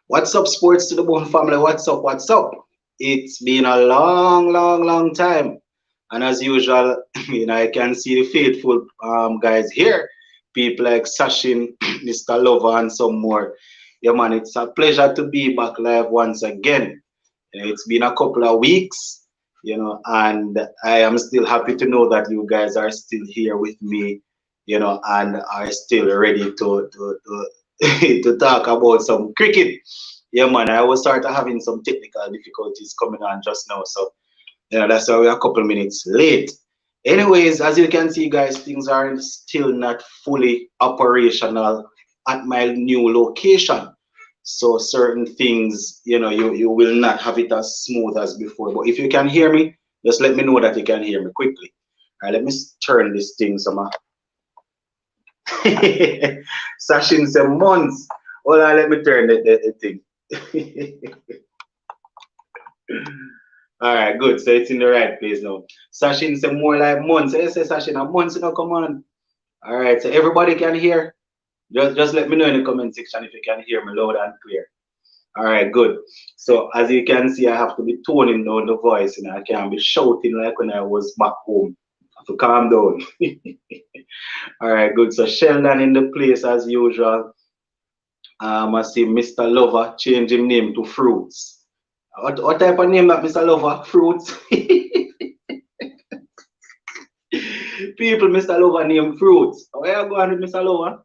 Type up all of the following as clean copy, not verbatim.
What's up, Sports to the Bone family? What's up? What's up? It's been a long time. And as usual, I can see the faithful guys here. People like Sashin, Mr. Lover, and some more. Yeah, man, it's a pleasure to be back live once again. It's been a couple of weeks, and I am still happy to know that you guys are still here with me, and are still ready to talk about some cricket. Yeah, man, I was start having some technical difficulties coming on just now, so that's why we're a couple minutes late. Anyways, as you can see, guys, things are still not fully operational at my new location. So certain things, you will not have it as smooth as before. But if you can hear me, just let me know that you can hear me quickly. All right, let me turn this thing some. Sashin some months. Hold on, let me turn the thing. All right, good. So it's in the right place now. Sashin say more like months. I say Sashin a months now. Come on. All right, so everybody can hear. Just let me know in the comment section if you can hear me loud and clear. All right, good. So as you can see, I have to be toning down the voice, I can't be shouting like when I was back home. I have to calm down. All right, good. So Sheldon in the place as usual. I see Mr. Lover change his name to Fruits. What type of name that Mr. Lover? Fruits. People, Mr. Lover name Fruits. Where you going with Mr. Lover?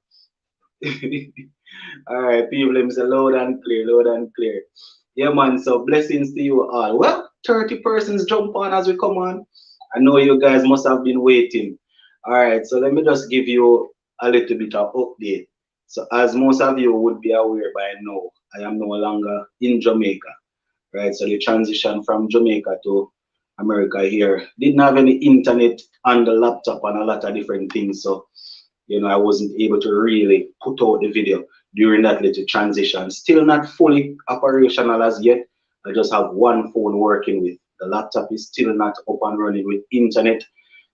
All right, people, let me say loud and clear, loud and clear. Yeah, man, so blessings to you all. Well, 30 persons jump on as we come on. I know you guys must have been waiting. All right, so let me just give you a little bit of update. So as most of you would be aware by now, I am no longer in Jamaica, right? So the transition from Jamaica to America here didn't have any internet on the laptop and a lot of different things. So, I wasn't able to really put out the video during that little transition. Still not fully operational as yet. I just have one phone working with. The laptop is still not up and running with internet.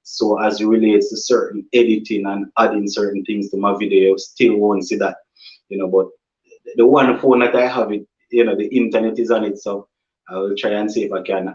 So as it relates to certain editing and adding certain things to my video, still won't see that. But the one phone that I have it, the internet is on it. So I will try and see if I can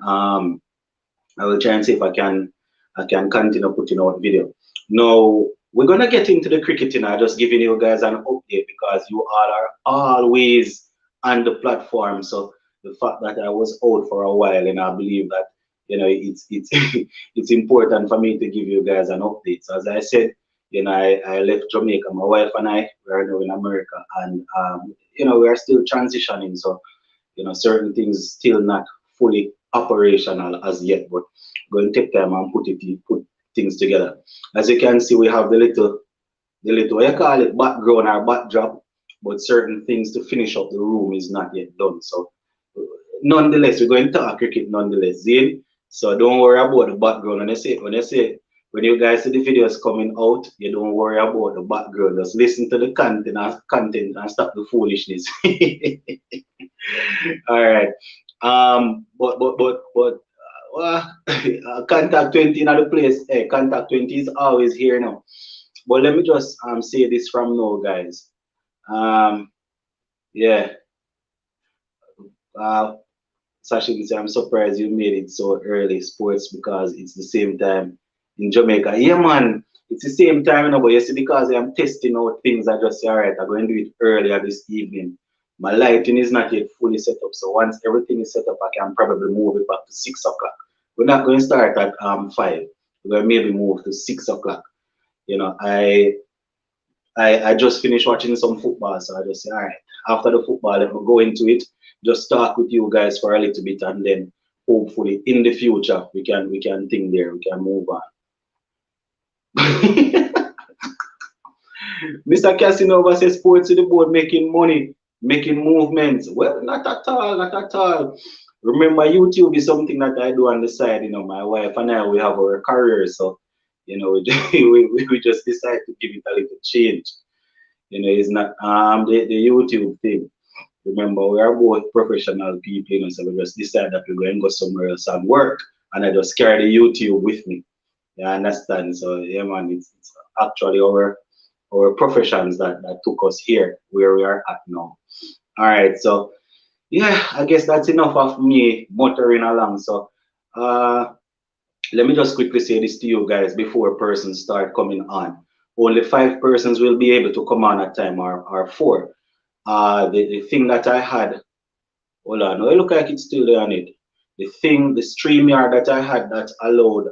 I can continue putting out video. Now we're gonna get into the cricketing. I'm just giving you guys an update because you all are always on the platform. So the fact that I was out for a while, and I believe that it's it's important for me to give you guys an update. So as I said, I left Jamaica. My wife and I we are now in America, and we are still transitioning. So certain things still not fully operational as yet, but going to take time and put things together. As you can see, we have the little what you call it, background or backdrop, but certain things to finish up the room is not yet done. So nonetheless, we're going to talk cricket nonetheless, Zane. So don't worry about the background. When you guys see the videos coming out, you don't worry about the background. Just listen to the content and stop the foolishness. All right. Contact 20 in the place. Hey, Contact 20 is always here now. But let me just say this from now, guys. Yeah. Sashin say, I'm surprised you made it so early, sports, because it's the same time in Jamaica. Yeah, man, it's the same time, but you see, because I'm testing out things, I just say, all right, I'm going to do it earlier this evening. My lighting is not yet fully set up, so once everything is set up, I can probably move it back to 6 o'clock. We're not going to start at 5. We're going to maybe move to 6 o'clock. I just finished watching some football, so I just say, all right, after the football, let me go into it, just talk with you guys for a little bit, and then hopefully in the future we can think there, we can move on. Mr. Casanova says sports to the board, making money, making movements. Well, not at all, not at all. Remember, YouTube is something that I do on the side. My wife and I, we have our careers, so we just decide to give it a little change. It's not the YouTube thing. Remember, we are both professional people, so we just decide that we're going to go somewhere else and work, and I just carry the YouTube with me. You understand? So yeah, man, it's actually our our professions that took us here where we are at now. All right, so yeah, I guess that's enough of me muttering along. So uh, let me just quickly say this to you guys before persons start coming on. Only 5 persons will be able to come on at time, or 4. The thing that I had, hold on, no, it look like it's still there on it. The StreamYard that I had that allowed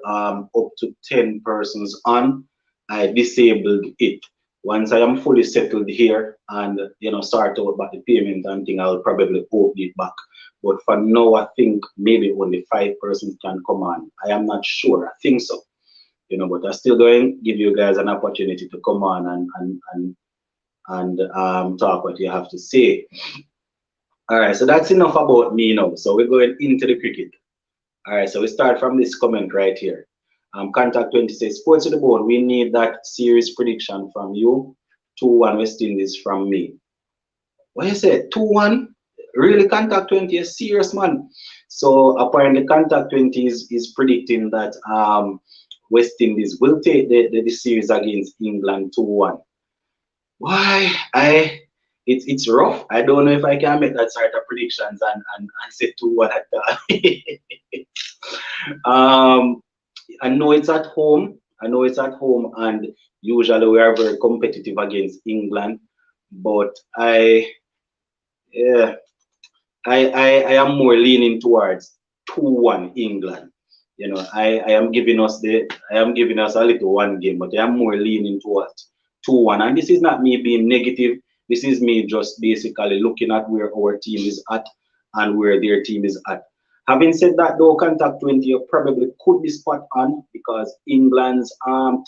up to 10 persons on, I disabled it. Once I am fully settled here and start out about the payment and thing, I'll probably open it back. But for now, I think maybe only 5 persons can come on. I am not sure. I think so. But I'm still going to give you guys an opportunity to come on and talk what you have to say. All right, so that's enough about me now. So we're going into the cricket. All right, so we start from this comment right here. Contact 20 says, Sports to the Bone, we need that series prediction from you. 2-1 West Indies from me. What you say? 2-1? Really, Contact 20 is serious, man. So apparently Contact 20 is predicting that West Indies will take the series against England 2-1. Why? It's rough. I don't know if I can make that sort of predictions and say 2-1 at that. I know it's at home. And usually we are very competitive against England. But yeah, I am more leaning towards 2-1 England. I am giving us a little one game, but I am more leaning towards 2-1. And this is not me being negative. This is me just basically looking at where our team is at and where their team is at. Having said that, though, Contact 20 probably could be spot on because England's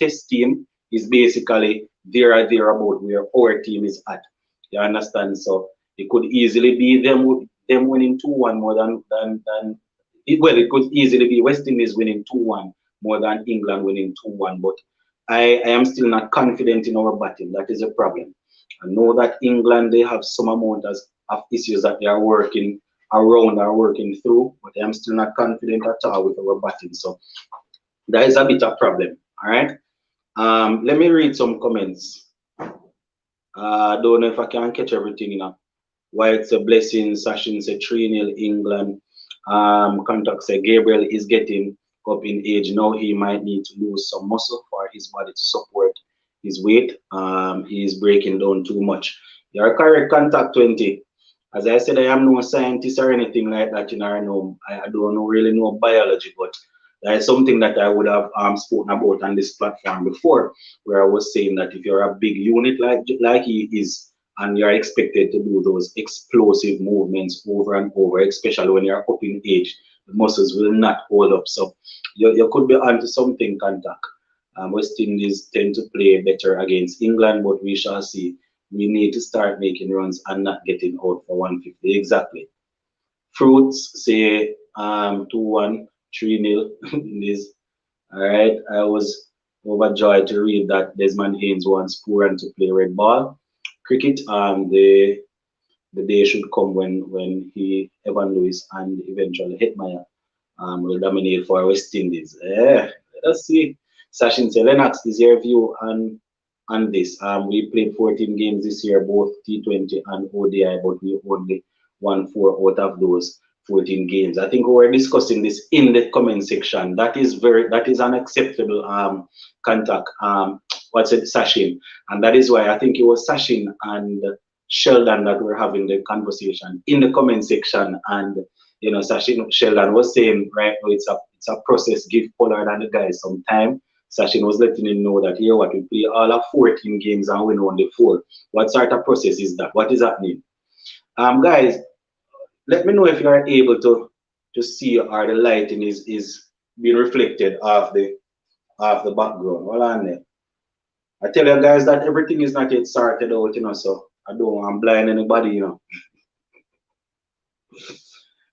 test team is basically there or thereabout where our team is at. You understand? So it could easily be them winning 2-1 more than well, it could easily be West Indies winning 2-1 more than England winning 2-1. But I am still not confident in our batting. That is a problem. I know that England, they have some amount of issues that they are working around or working through, but I'm still not confident at all with our batting. So that is a bit of problem. All right. Let me read some comments. I don't know if I can catch everything, Why it's a blessing. Sachin said 3-0 England. Contact said Gabriel is getting up in age now. He might need to lose some muscle for his body to support his weight. He is breaking down too much. You're correct, Contact 20. As I said, I am no scientist or anything like that. I don't really know biology, but that is something that I would have spoken about on this platform before, where I was saying that if you're a big unit like he is, and you're expected to do those explosive movements over and over, especially when you're up in age, the muscles will not hold up. So you could be onto something, Contact. West Indies tend to play better against England, but we shall see. We need to start making runs and not getting out for 150. Exactly. Fruits say 2-1, 3-0 in this. All right. I was overjoyed to read that Desmond Haynes wants Pooran to play red ball. Cricket, the day should come when Evan Lewis and eventually Hetmeyer will dominate for West Indies. Yeah, let us see. Sachin say, Lennox, is your view on this? We played 14 games this year, both T20 and ODI, but we only won 4 out of those 14 games. I think we were discussing this in the comment section. That is unacceptable Contact. What's it, Sachin? And that is why I think it was Sachin and Sheldon that were having the conversation in the comment section. And Sachin Sheldon was saying right now it's a process. Give Pollard and the guys some time. Sachin was letting him know that here what we play all of 14 games and win only 4. What sort of process is that? What is happening? Guys, let me know if you are able to see or the lighting is being reflected off the background. Hold on there. I tell you guys that everything is not yet sorted out, so I don't want to blind anybody,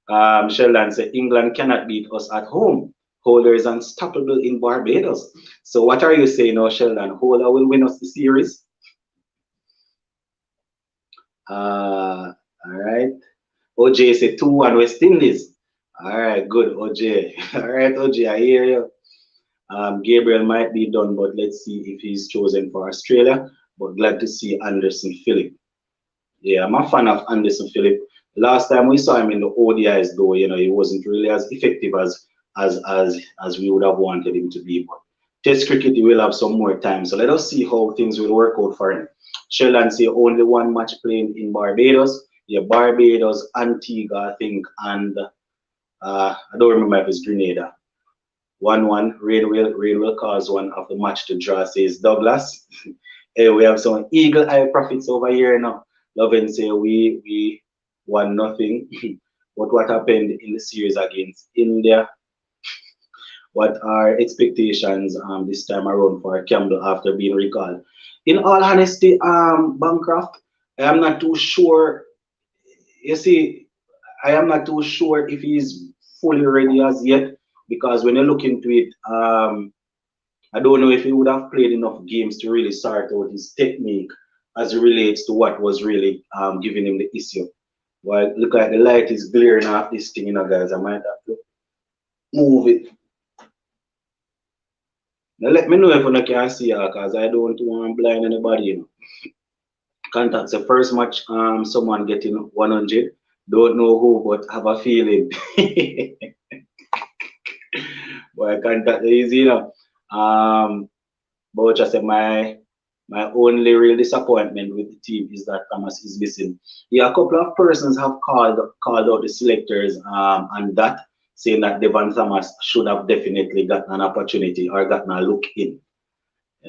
Sheldon said England cannot beat us at home. Holder is unstoppable in Barbados. So what are you saying now, Sheldon? Holder will win us the series? All right. OJ said 2-1 West Indies. All right, good, OJ. All right, OJ, I hear you. Gabriel might be done, but let's see if he's chosen for Australia. But glad to see Anderson Phillip. Yeah, I'm a fan of Anderson Phillip. Last time we saw him in the ODIs, though, he wasn't really as effective as we would have wanted him to be. But Test cricket, he will have some more time. So let us see how things will work out for him. Sheldon say only one match playing in Barbados. Yeah, Barbados, Antigua, I think, and I don't remember if it's Grenada. 1-1. Rain will cause one of the match to draw, says Douglas. Hey, we have some eagle eye profits over here now. Loving say we won nothing. But what happened in the series against India? What are expectations this time around for Campbell after being recalled? In all honesty, Bancroft, I am not too sure. You see, I am not too sure if he's fully ready as yet because when you look into it, I don't know if he would have played enough games to really sort out his technique as it relates to what was really giving him the issue. Well, look at the light is glaring off this thing, guys. I might have to move it. Now let me know if you can see her because I don't want to blind anybody. Contacts the first match, someone getting 100. Don't know who, but have a feeling. Boy, contact easy. But just say my only real disappointment with the team is that Thomas is missing. Yeah, a couple of persons have called out the selectors and that saying that Devon Thomas should have definitely gotten an opportunity or gotten a look in.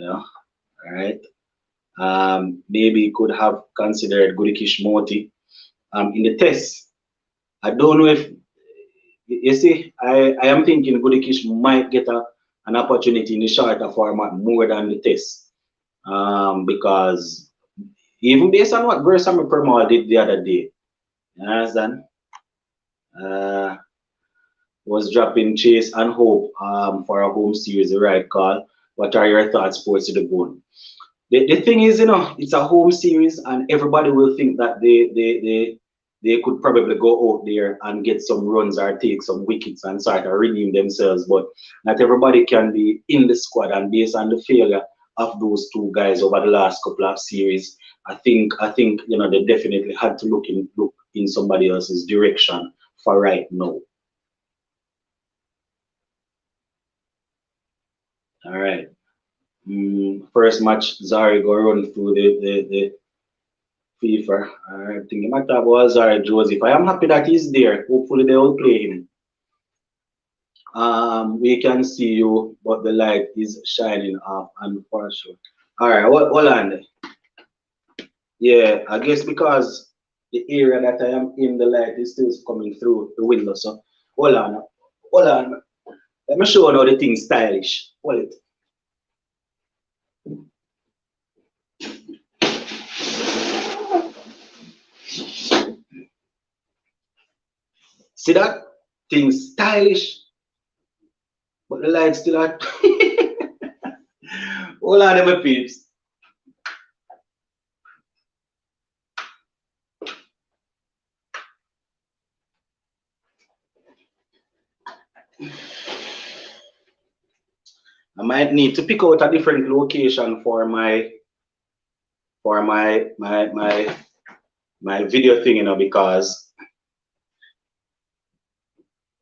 All right. Maybe he could have considered Gudikish Moti in the test. I don't know if you see. I am thinking Gudikish might get an opportunity in the shorter format more than the test because even based on what Versamy Permal did the other day, you understand? Was dropping Chase and Hope for a home series the right call. What are your thoughts, Sports to the Bone? The thing is, it's a home series, and everybody will think that they could probably go out there and get some runs or take some wickets and sort of redeem themselves. But not everybody can be in the squad, and based on the failure of those two guys over the last couple of series, I think they definitely had to look in somebody else's direction for right now. All right. First match, Zari go run through the FIFA. I think the matter was Zari Joseph. I am happy that he's there. Hopefully they will play him. We can see you, but the light is shining off and for sure. All right, hold on. Yeah, I guess because the area that I am in, the light is still coming through the window. So hold on, hold on. Let me show you how the thing stylish. Hold it. See that? Thing stylish, but the light still are. Hold on, my peeps. I might need to pick out a different location for my video thing, because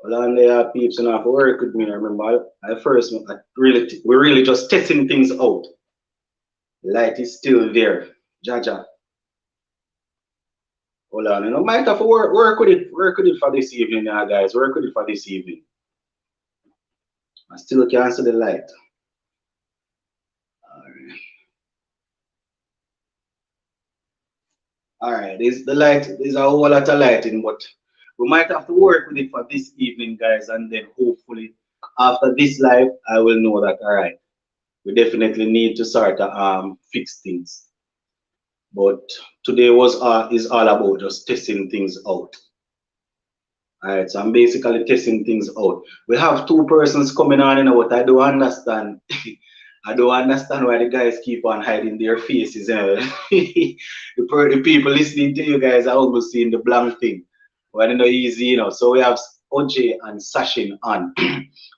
hold on there, peeps, and have to work with me. I remember we're really just testing things out. Light is still there. Jaja. Hold on, might have to work with it for this evening, guys. Work with it for this evening. I still can't see the light. All right, the light is a whole lot of lighting, but we might have to work with it for this evening, guys, and then hopefully after this live, I will know that all right, we definitely need to sort of fix things. But today is all about just testing things out. All right, so I'm basically testing things out. We have two persons coming on, but I don't understand. I don't understand why the guys keep on hiding their faces. The people listening to you guys are almost seeing the blank thing. Well, easy, So we have OJ and Sachin on.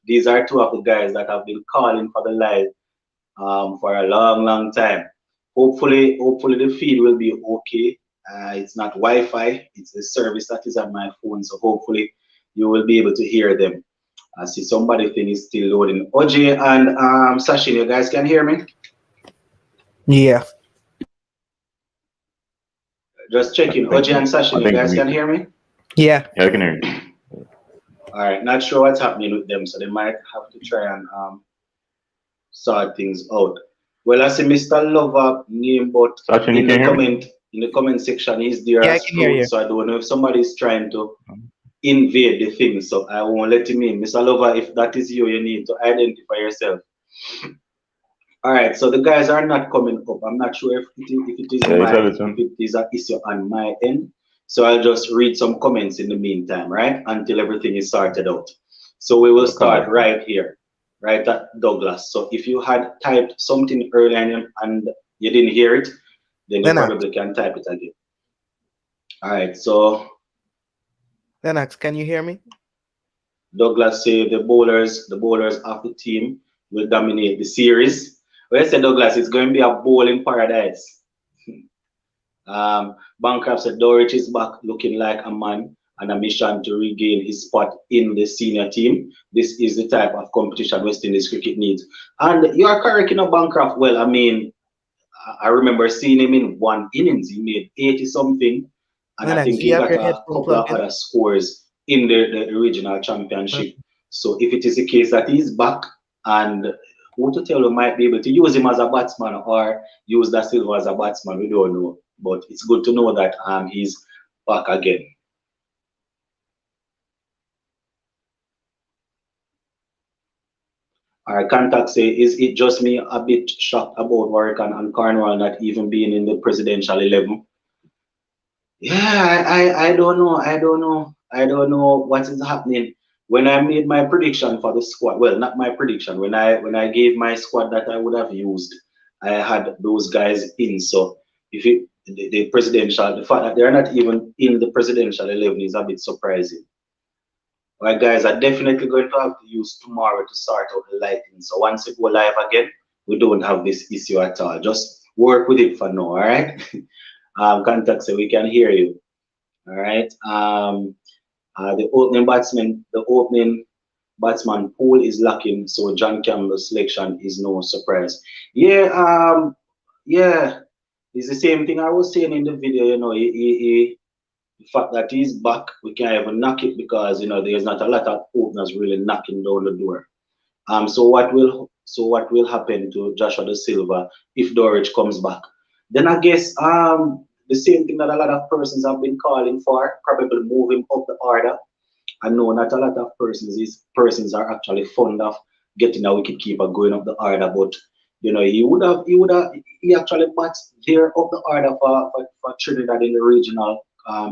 These are two of the guys that have been calling for the live for a long, long time. Hopefully the feed will be okay. It's not Wi-Fi, it's the service that is on my phone. So hopefully you will be able to hear them. I see somebody thing is still loading. OJ and Sashin, you guys can hear me? Yeah. Just I checking. think OJ and I Sashin, you think guys we can hear me? Yeah. yeah, I can hear you. All right, not sure what's happening with them, so they might have to try and sort things out. Well, I see Mr. Lover name, but Sachin, you in can the hear me? comment section, he's there Yeah, I as can hear fruit. you. So I don't know if somebody's trying to invade the thing. So I won't let him in. Mr. Lover, if that is you, you need to identify yourself. All right, so the guys are not coming up. I'm not sure if it is Yeah, it's if Everton. it is an issue on my end. So I'll just read some comments in the meantime, right? Until everything is sorted out. So we will I'll come start back. right here, right at Douglas. So if you had typed something earlier and you didn't hear it, then you Lennox. probably can type it again. All right, so Lennox, can you hear me? Douglas say the bowlers of the team will dominate the series. Well, I said Douglas, it's going to be a bowling paradise. Bancroft said Dorich is back looking like a man on a mission to regain his spot in the senior team. This is the type of competition West Indies cricket needs. And you are correct, Bancroft. Well, I mean, I remember seeing him in one innings. He made 80 something, and I Lennox, think do you he have got your a headphone couple of plugged in? other scores in the regional Uh, championship. So if it is the case that he's back, and who to tell we might be able to use him as a batsman or use Da Silva as a batsman, we don't know. But it's good to know that he's back again. Our contact say, is it just me a bit shocked about Warwick and Cornwall not even being in the presidential 11? Yeah, I don't know. I don't know what is happening. When I made my prediction for the squad, well, not my prediction. When I gave my squad that I would have used, I had those guys in. So if it the presidential, the fact that they're not even in the presidential 11 is a bit surprising. Right, guys, are definitely going to have to use tomorrow to sort out the lighting. So once we go live again, we don't have this issue at all. Just work with it for now, all right? Contact so we can hear you. All right. The opening batsman pool is lacking, so John Campbell's selection is no surprise. Yeah. Yeah. It's the same thing I was saying in the video. The fact that he's back, we can't even knock it because there's not a lot of openers really knocking down the door. So what will happen to Joshua De Silva if Dorich comes back? Then I guess the same thing that a lot of persons have been calling for, probably moving up the order. I know not a lot of persons are actually fond of getting a wicketkeeper going up the order, but he actually bats there up the order for Trinidad in the regional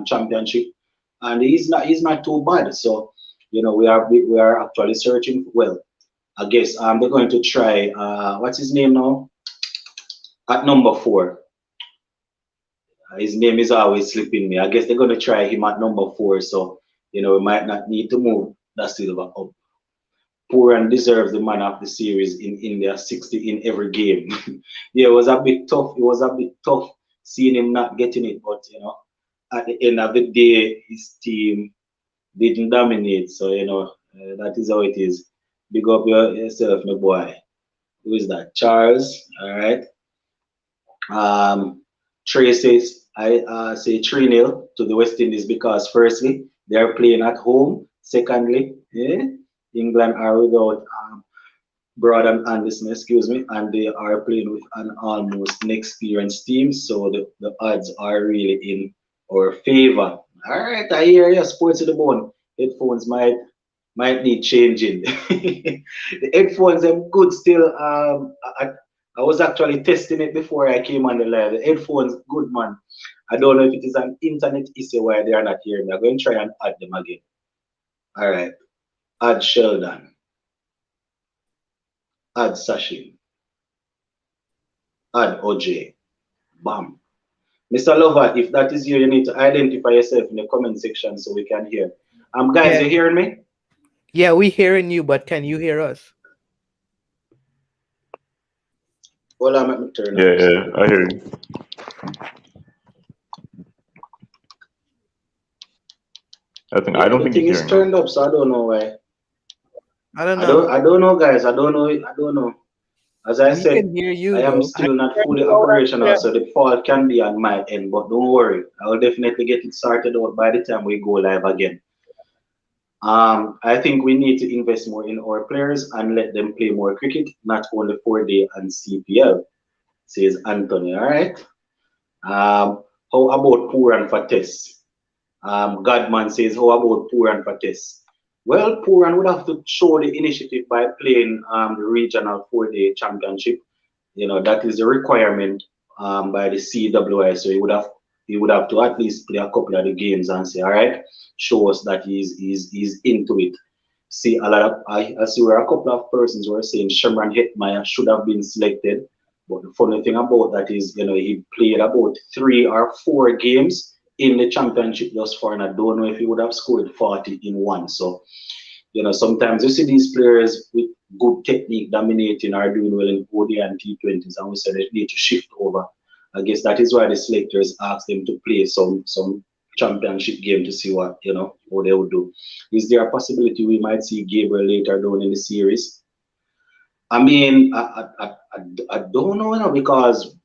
championship, and he's not too bad. So we are actually searching. Well, I guess they're going to try what's his name now at number 4. His name is always slipping me. I guess they're going to try him at number 4. So we might not need to move Da Silva up. Pooran deserves the man of the series in India, 60 in every game. Yeah, it was a bit tough. It was a bit tough seeing him not getting it, but at the end of the day, his team didn't dominate. So that is how it is. Big up yourself, my boy. Who is that? Charles. All right. Um, Trey says, I say 3-0 to the West Indies because, firstly, they are playing at home. Secondly, England are without Broad and Anderson, excuse me, and they are playing with an almost inexperienced team. So the odds are really in our favor. All right, I hear you. Sports to the bone. Headphones might need changing. The headphones them good still. I was actually testing it before I came on the live. The headphones good man. I don't know if it is an internet issue why they are not hearing me. I'm going to try and add them again. All right. Add Sheldon. Add Sachin. Add OJ. Bam. Mr. Lover, if that is you, you need to identify yourself in the comment section so we can hear. Guys, yeah. you hearing me? Yeah, we hearing you, but can you hear us? Hold on, let me turn Yeah, up. yeah, I hear you. I Yeah, don't the think thing he's is hearing us. turned up, so I don't know why. I don't know. I don't know, guys. I don't know. I don't know. As I We said, can hear I you am though. I still not hear fully you loud and operational, clear. so the fault can be on my end. But don't worry, I will definitely get it sorted out by the time we go live again. I think we need to invest more in our players and let them play more cricket, not only 4-day and CPL, says Anthony. All right. How about Puran for tests? Godman says, how about Puran for tests? Well, Puran would have to show the initiative by playing the regional 4-day championship. You know, that is a requirement by the CWI. So he would have to at least play a couple of the games and say, all right, show us that he's into it. See, I see where a couple of persons were saying Shimran Hetmeyer should have been selected. But the funny thing about that is, he played about 3 or 4 games in the championship thus far, and I don't know if he would have scored 40 in one. So, sometimes you see these players with good technique dominating are doing well in ODI and T20s, and we said they need to shift over. I guess that is why the selectors asked them to play some championship game to see what they would do. Is there a possibility we might see Gabriel later down in the series? I mean, I don't know, because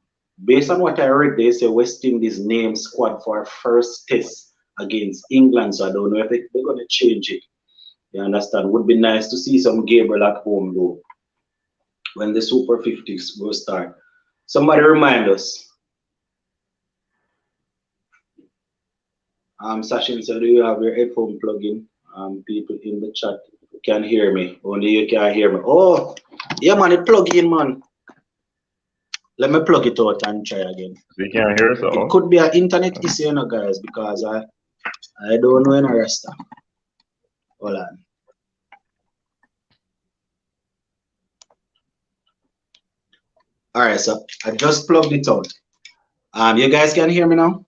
based on what I read, they say West Indies name squad for a first test against England, so I don't know if they're going to change it. You understand? Would be nice to see some Gabriel at home though when the Super 50s will start. Somebody remind us. Sachin said, do you have your headphone plug in? People in the chat can hear me. Only you can hear me. Oh, yeah, man, it plug in, man. Let me plug it out and try again. So you can't hear us at It all? could be an internet issue, guys, because I don't know any rest. Hold on. All right, so I just plugged it out. You guys can hear me now?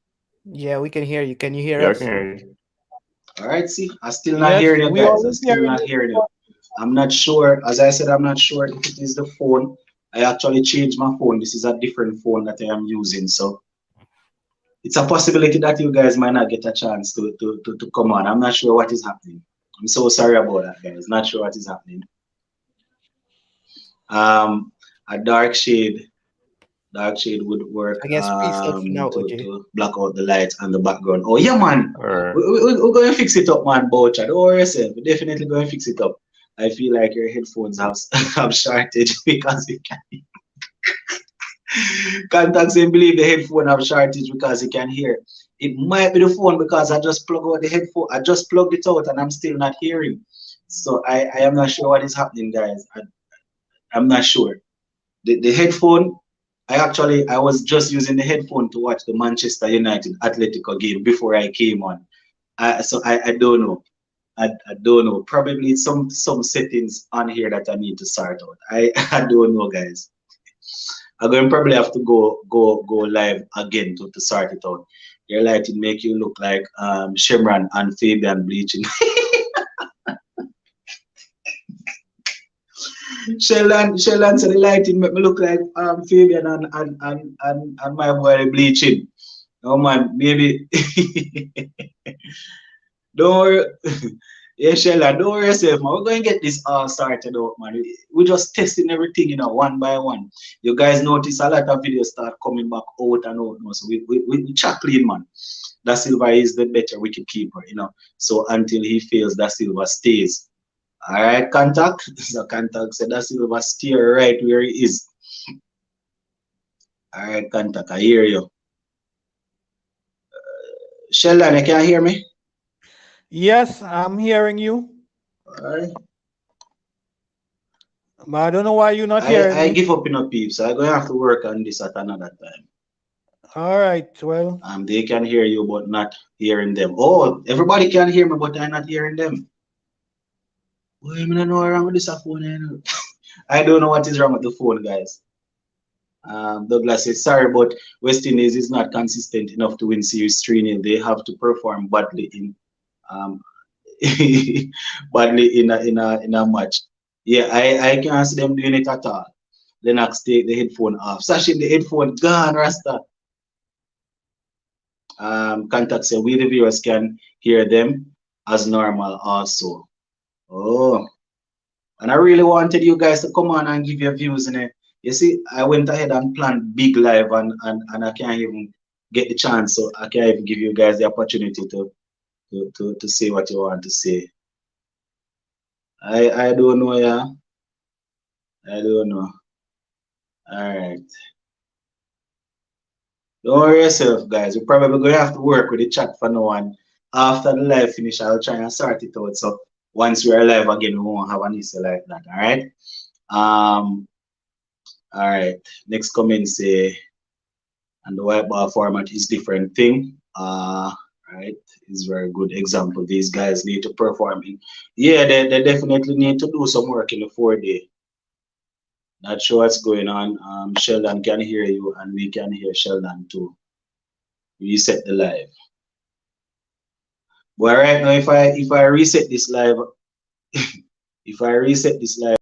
Yeah, we can hear you. Can you hear Yeah, I can us? hear you. All right, see, I still not Yes, hearing you we guys. I always still hearing not you. hearing you. I'm not sure. As I said, I'm not sure if it is the phone. I actually changed my phone. This is a different phone that I am using. So it's a possibility that you guys might not get a chance to come on. I'm not sure what is happening. I'm so sorry about that, guys. Not sure what is happening. A dark shade would work I guess peace out for now, OJ. to block out the lights and the background. Oh yeah, man. All right. We're going to fix it up, man, Boucher. Don't worry yourself. We're definitely going to fix it up. I feel like your headphones have have shortage because you contacts and believe the headphone have shortage because you can hear. It might be the phone because I just plug out the headphone. I just plugged it out and I'm still not hearing. So I am not sure what is happening, guys. I'm not sure. The headphone, I was just using the headphone to watch the Manchester United Atletico game before I came on. So I don't know. I don't know. Probably some settings on here that I need to sort out. I don't know, guys. I'm going to probably have to go live again to sort it out. Your lighting make you look like Shimran and Fabian bleaching. Sheldon said the lighting make me look like Fabian and my boy bleaching. Oh man, maybe don't worry. Yeah, Sheldon, don't worry yourself, man. We're going to get this all started out, man. We're just testing everything, one by one. You guys notice a lot of videos start coming back out and out now. So we chat clean, man. Da Silva is the better wicket keeper. So until he fails, Da Silva stays. All right, contact. So contact said Da Silva stay right where he is. All right, contact. I hear you. Sheldon, you can hear me? Yes, I'm hearing you. All right. But I don't know why you're not hearing I me. give up peeps. I'm going to have to work on this at another time. All right, well. They can hear you, but not hearing them. Oh, everybody can hear me, but I'm not hearing them. Boy, I don't know what's wrong with this phone. I don't know what is wrong with the phone, guys. Douglas says, sorry, but West Indies is not consistent enough to win series 3-0. They have to perform badly um, badly in a match. Yeah, I can't see them doing it at all. Lennox take the headphone off. Sashim, the headphone gone, Rasta. Contact say we the viewers can hear them as normal also. Oh, and I really wanted you guys to come on and give your views in it. You see, I went ahead and planned big live and I can't even get the chance, so I can't even give you guys the opportunity to say what you want to say. I don't know, yeah. I don't know. Alright. Don't worry yourself, guys. We're probably going to have to work with the chat for now. And after the live finish, I'll try and sort it out. So once we're live again, we won't have an issue like that. All right. All right. Next comment say, and the white bar format is different thing. Right. Is very good example. These guys need to perform. Yeah, they definitely need to do some work in the 4-day. Not sure what's going on. Sheldon can hear you, and we can hear Sheldon too. Reset the live. But right now, if I reset this live, if I reset this live.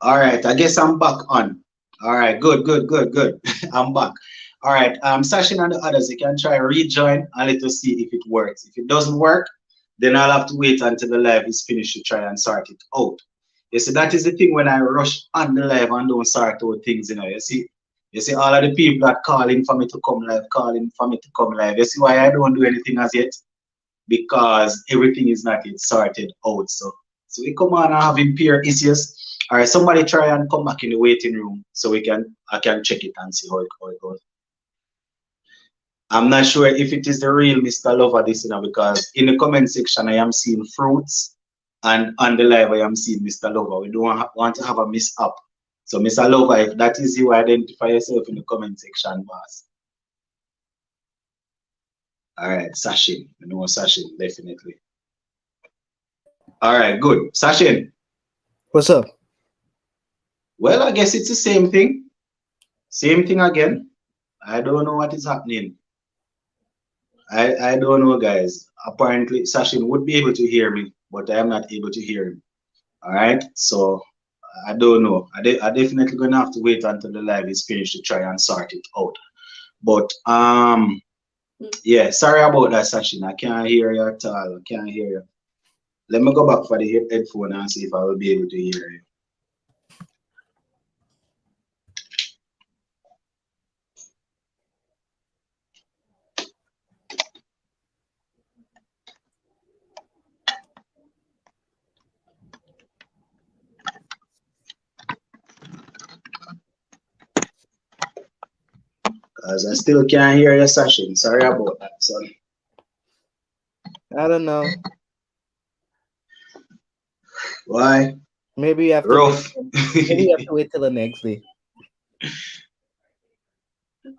All right, I guess I'm back on. All right, good, good, good, good. I'm back. All right, Sashin and the others, you can try rejoin and let us see if it works. If it doesn't work, then I'll have to wait until the live is finished to try and sort it out. You see, that is the thing when I rush on the live and don't sort out things, you know. You see all of the people that calling for me to come live, calling for me to come live. You see why I don't do anything as yet? Because everything is not yet sorted out. So we come on and having peer issues. All right, somebody try and come back in the waiting room so I can check it and see how it goes. I'm not sure if it is the real Mr. Lover this, you know, because in the comment section I am seeing fruits, and on the live I am seeing Mr. Lover. We don't want to have a mishap. So Mr. Lover, if that is you, identify yourself in the comment section, boss. All right, Sashin. I know Sashin, definitely. All right, good. Sashin. What's up? Well, I guess it's the same thing. Same thing again. I don't know what is happening. I don't know, guys. Apparently, Sashin would be able to hear me, but I am not able to hear him. All right, so I don't know. I definitely gonna have to wait until the live is finished to try and sort it out. But yeah, sorry about that, Sashin. I can't hear you at all. I can't hear you. Let me go back for the headphone and see if I will be able to hear you. Because I still can't hear your Sashin. Sorry about that, son. I don't know. Why? Maybe you have to Rough. maybe you have to wait till the next day.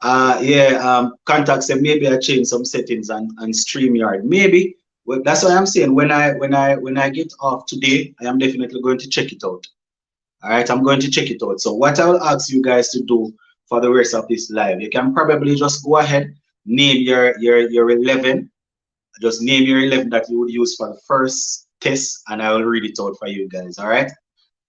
Yeah, Contact said maybe I change some settings on StreamYard. Maybe. Well, that's what I'm saying. When I get off today, I am definitely going to check it out. All right, I'm going to check it out. So what I will ask you guys to do for the rest of this live, you can probably just go ahead, name your 11. Just name your 11 that you would use for the first test, and I will read it out for you guys. All right.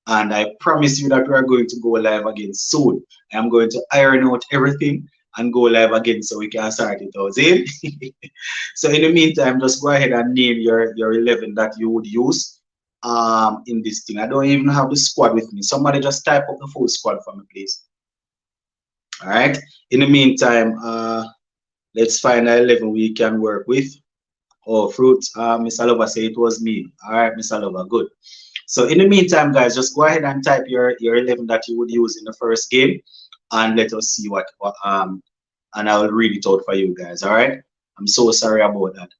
And I promise you that we are going to go live again soon. I'm going to iron out everything and go live again so we can start it out. See? So in the meantime, just go ahead and name your 11 that you would use in this thing. I don't even have the squad with me. Somebody just type up the full squad for me, please. All right. In the meantime, let's find an 11 we can work with. Oh, fruits. Mr. Lover say it was me. All right, Mr. Lover, good. So in the meantime, guys, just go ahead and type your 11 that you would use in the first game, and let us see what and I will read it out for you guys. All right. I'm so sorry about that.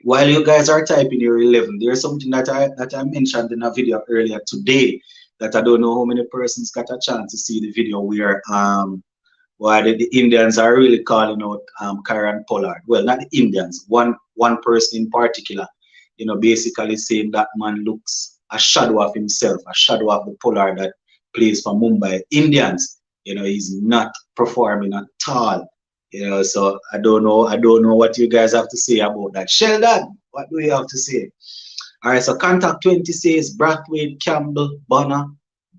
While you guys are typing your 11, there's something that I mentioned in a video earlier today that I don't know how many persons got a chance to see the video where why the Indians are really calling out Kieron Pollard. Well, not the Indians, one person in particular, you know, basically saying that man looks a shadow of himself, a shadow of the Pollard that plays for Mumbai Indians. You know, he's not performing at all. You know, so I don't know what you guys have to say about that. Sheldon, what do you have to say? All right, so Contact 20 says Brathwaite, Campbell, Bonner,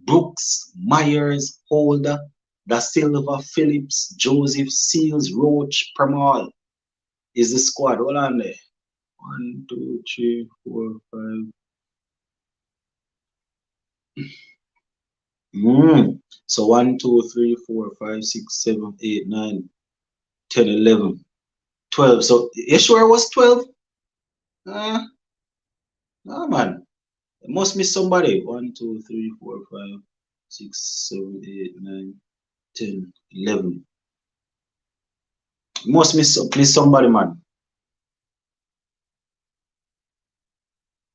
Brooks, Myers, Holder, Da Silva, Phillips, Joseph, Seals, Roach, Pramal is the squad. Hold on there. 1, 2, 3, 4, 5. So 1, 2, 3, 4, 5, 6, 7, 8, 9, 10, 11, 12. So you sure it was 12? No, man. It must be somebody. 1, 2, 3, 4, 5, 6, 7, 8, 9, 10, 11. Must be somebody, man.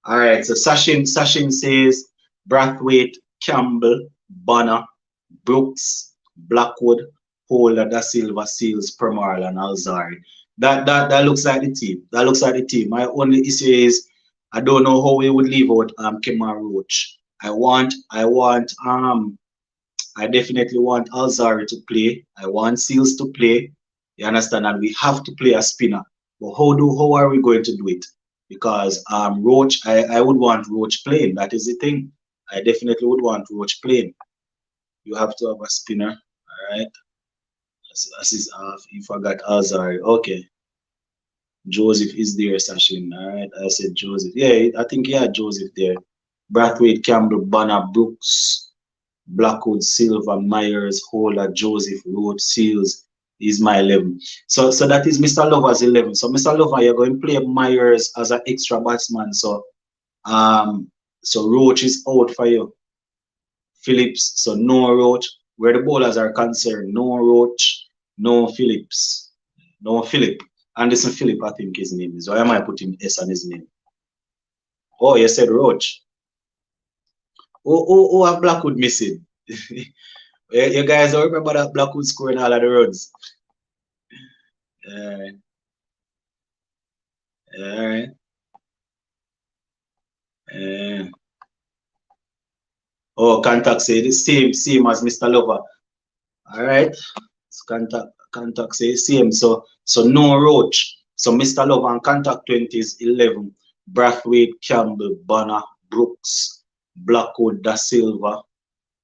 All right, so Sashin says Brathwaite, Campbell, Bonner, Brooks, Blackwood, Holder, Da Silva, Seals, Pramal, and Alzari. That looks like the team. That looks like the team. My only issue is I don't know how we would leave out Kemar Roach. I definitely want Alzari to play. I want Seals to play. You understand? And we have to play a spinner. But how are we going to do it? Because Roach, I would want Roach playing. That is the thing. I definitely would want Roach playing. You have to have a spinner. All right. As is you forgot Alzari. Okay. Joseph is there, Sachin. All right. I said Joseph. Yeah, I think he had Joseph there. Brathwaite, Campbell, Banner, Brooks, Blackwood, Silva, Myers, Holder, Joseph, Roach, Seals is my 11. So that is Mr. Lover's 11. So Mr. Lover, you're going to play Myers as an extra batsman. So Roach is out for you. Phillips, so no Roach. Where the bowlers are concerned, no Roach, no Phillips, no Philip. Anderson Phillip, I think his name is. Why am I putting S on his name? Oh, you said Roach. Oh, have Blackwood missing? You guys don't remember that Blackwood scoring all of the runs? All right. Oh, contact say the same as Mr. Lover. All right. Contact say same. So no Roach. So Mr. Lover and contact 20 is 11. Brathwaite, Campbell, Banner, Brooks, Blackwood, Da Silva,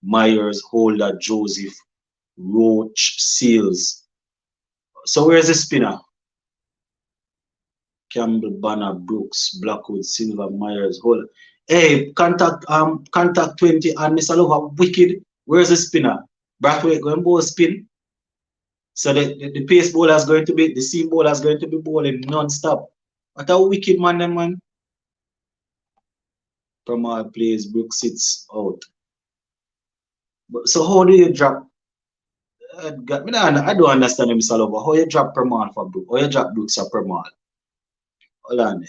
Myers, Holder, Joseph, Roach, Seals. So where's the spinner? Campbell, Banner, Brooks, Blackwood, Silva, Myers, Holder. Hey, contact 20 and Mr. Lover, wicked. Where's the spinner? Brathwaite going to spin. So the pace bowler is going to be, the seam bowler is going to be bowling non-stop. What a wicked man, them man. Pramal plays, Brooks sits out. So how do you drop? I don't understand Mr. Lover. How you drop Pramal for Brooks? How you drop Brooks for Pramal? Hold on.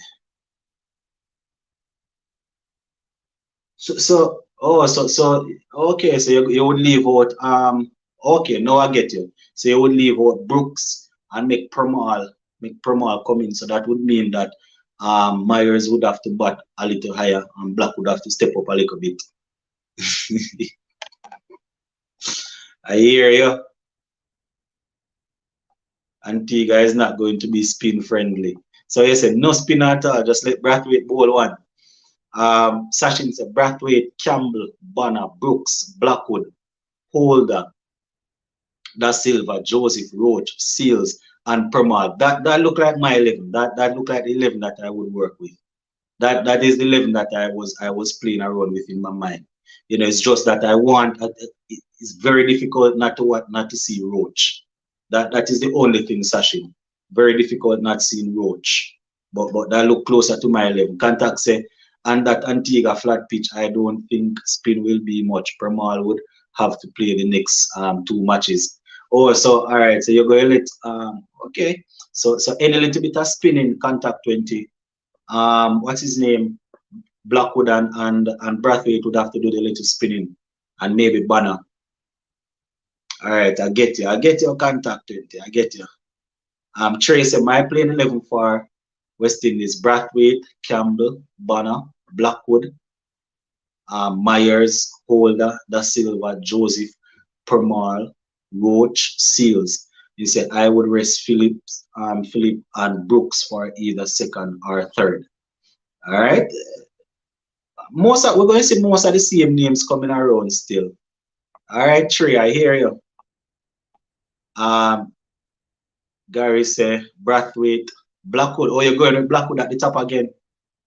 So okay, so you would leave out okay, now I get you. So you would leave out Brooks and make Pramal come in. So that would mean that Myers would have to bat a little higher and Black would have to step up a little bit. I hear you. Antigua is not going to be spin friendly. So you said no spin at all, just let Brathwaite bowl one. Sachin said Brathwaite, Campbell, Banner, Brooks, Blackwood, Holder, Da Silva, Joseph, Roach, Seals, and Pramal. That look like my 11. That look like the 11 that I would work with. That is the 11 that I was playing around with in my mind. You know, it's just that I want. It's very difficult not to see Roach. That is the only thing, Sachin. Very difficult not seeing Roach. But that look closer to my 11. Contact say, and that Antigua flat pitch, I don't think spin will be much. Pramal would have to play the next 2 matches. Oh, so all right. So you're going to let okay. So any little bit of spinning, contact 20. What's his name? Blackwood and Brathwaite would have to do the little spinning, and maybe Banner. All right, I get you. I get your contact 20. I get you. Tracy, my playing 11 for West Indies: Brathwaite, Campbell, Banner, Blackwood, Myers, Holder, Da Silva, Joseph, Pramal, Roach, Seals. You said I would rest Philip and Brooks for either second or third. All right. We're going to see most of the same names coming around still. All right, Trey, I hear you. Gary say Brathwaite, Blackwood. Oh, you're going with Blackwood at the top again.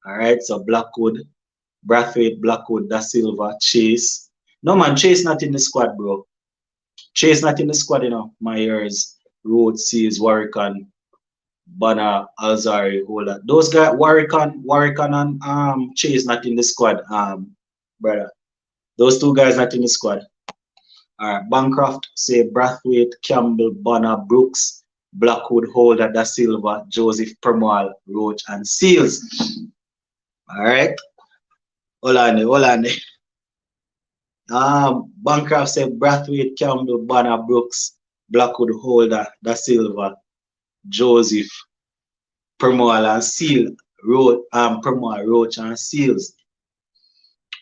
All right, so Blackwood, Brathwaite, Blackwood, Da Silva, Chase. No man, Chase not in the squad, bro. Chase not in the squad, you know. Myers, Road, Seals, Warrican, Banner, Alzari, Holder. Those guys, Warrican and Chase not in the squad, brother. Those 2 guys not in the squad. All right, Bancroft say Brathwaite, Campbell, Banner, Brooks, Blackwood, Holder, Da Silva, Joseph, Pramal, Roach, and Seals. All right. Hold on. Bancroft said Brathwaite, Campbell, Banner, Brooks, Blackwood, Holder, Da Silva, Joseph, Pramal, and Seal. Pramal, Roach, and Seals.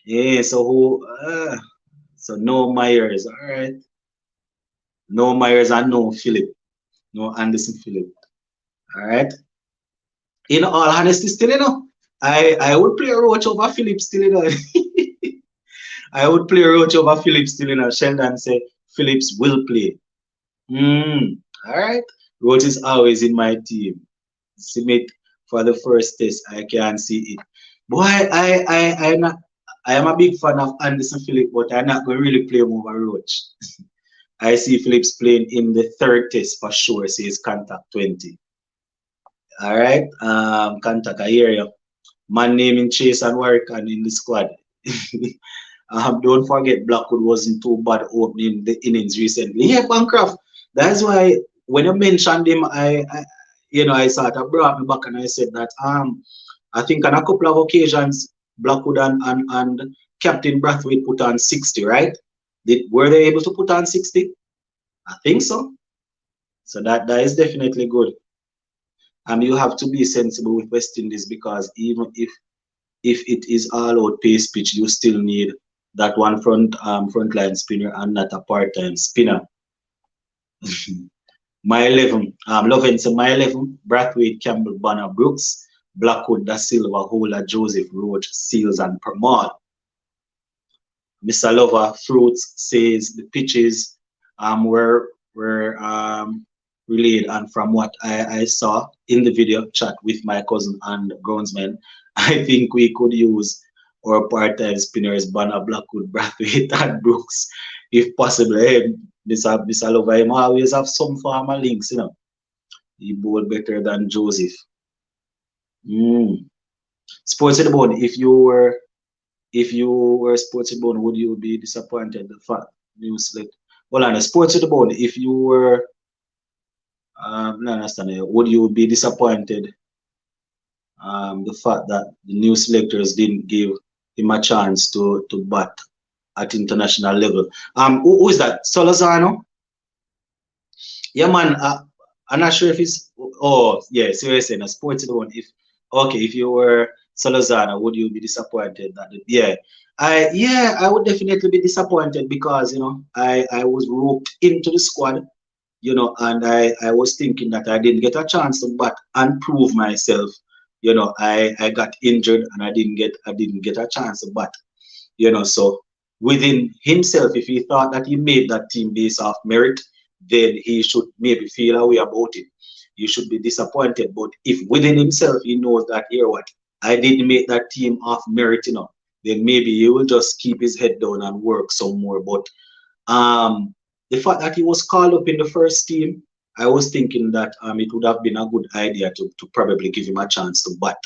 Yeah, so so no Myers, all right. No Myers and no Philip. No Anderson Philip. All right. In all honesty, still, you know, I would play Roach over Philip still, you know. I would play Roach over Phillips still, you know. Sheldon say Phillips will play. All right. Roach is always in my team. Submit for the first test. I can see it. Boy, I am a big fan of Anderson Phillips, but I'm not going to really play him over Roach. I see Phillips playing in the third test for sure, says Contact 20. All right. Contact, I hear you. Man naming Chase and Warwick and in the squad. Don't forget Blackwood wasn't too bad opening the innings recently. Yeah, Bancroft. That's why when you mentioned him, I sort of brought me back and I said that I think on a couple of occasions Blackwood and Captain Brathwaite put on 60, right? Were they able to put on 60? I think so. So that is definitely good. You have to be sensible with West Indies because even if it is all out pace pitch, you still need that one frontline spinner and not a part-time spinner. My 11, Lovenson, my 11, Brathwaite, Campbell, Banner, Brooks, Blackwood, Da Silva, Hola, Joseph, Roach, Seals, and Permal. Mr. Lover Fruits says the pitches were relayed, and from what I saw in the video chat with my cousin and groundsman, I think we could use our part-time spinners Banner, Blackwood, Brathwaite, and Brooks if possible. Hey, Mr. Lover, him always have some form of links, you know. He bowled better than Joseph. Sports at the Bone, if you were Sports at the Bone, would you be disappointed the fact you select? Well, on Sports at the Bone, if you were no, understand, would you be disappointed the fact that the new selectors didn't give him a chance to bat at international level? Who is that? Solozano? Yeah, man. I'm not sure if it's. Oh, yeah. Seriously, a Sports one. If you were Solozano, would you be disappointed that? Yeah, I would definitely be disappointed because I was roped into the squad, and I was thinking that I didn't get a chance to bat and prove myself. I got injured and I didn't get a chance to bat. So within himself, if he thought that he made that team based off merit, then he should maybe feel a way about it. You should be disappointed. But if within himself he knows that, here what, I didn't make that team off merit, then maybe he will just keep his head down and work some more. But the fact that he was called up in the first team, I was thinking that it would have been a good idea to probably give him a chance to bat.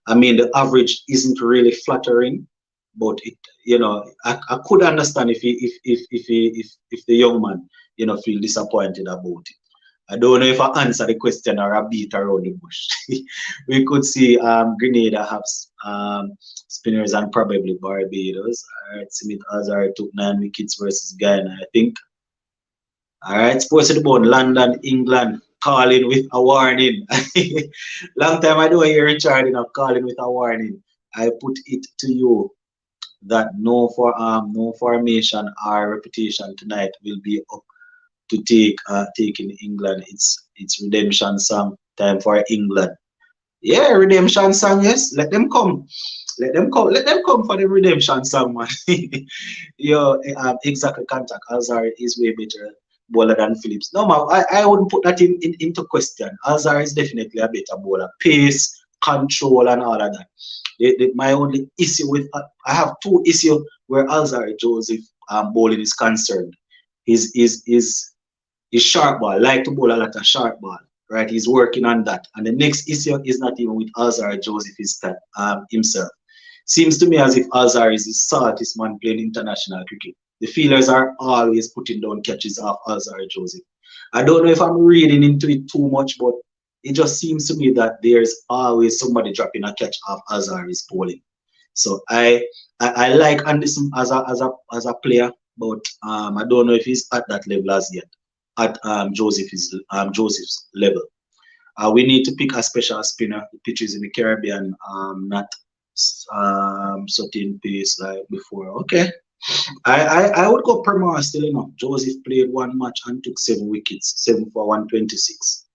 I mean, the average isn't really flattering, but I could understand if the young man feel disappointed about it. I don't know if I answer the question or I beat around the bush. We could see Grenada have spinners and probably Barbados. All right, Smith Azar took 9 wickets versus Guyana, I think. All right, Sports at the Bone, London, England, calling with a warning. Long time I don't hear Richard calling with a warning. I put it to you that no formation or reputation tonight will be up to take in England. It's redemption song time for England. Yeah, redemption song, yes. Let them come. Let them come for the redemption song, man. Exactly, Contact. Azar is way better bowler than Phillips. No, man, I wouldn't put that into question. Azar is definitely a better bowler. Pace, control, and all of that. My only issue with I have 2 issues where Alzarri Joseph bowling is concerned. His sharp ball, like to bowl a lot of sharp ball, right? He's working on that. And the next issue is not even with Alzarri Joseph himself. Seems to me as if Alzarri is the saltiest man playing international cricket. The fielders are always putting down catches off Alzarri Joseph. I don't know if I'm reading into it too much, but it just seems to me that there's always somebody dropping a catch off Alzarri's bowling. So I like Anderson as a player, but I don't know if he's at that level as yet. At Joseph's level, we need to pick a special spinner. The pitches in the Caribbean, not certain pace like before. Okay, I would go Permal still. Joseph played 1 match and took 7 wickets, 7 for 126.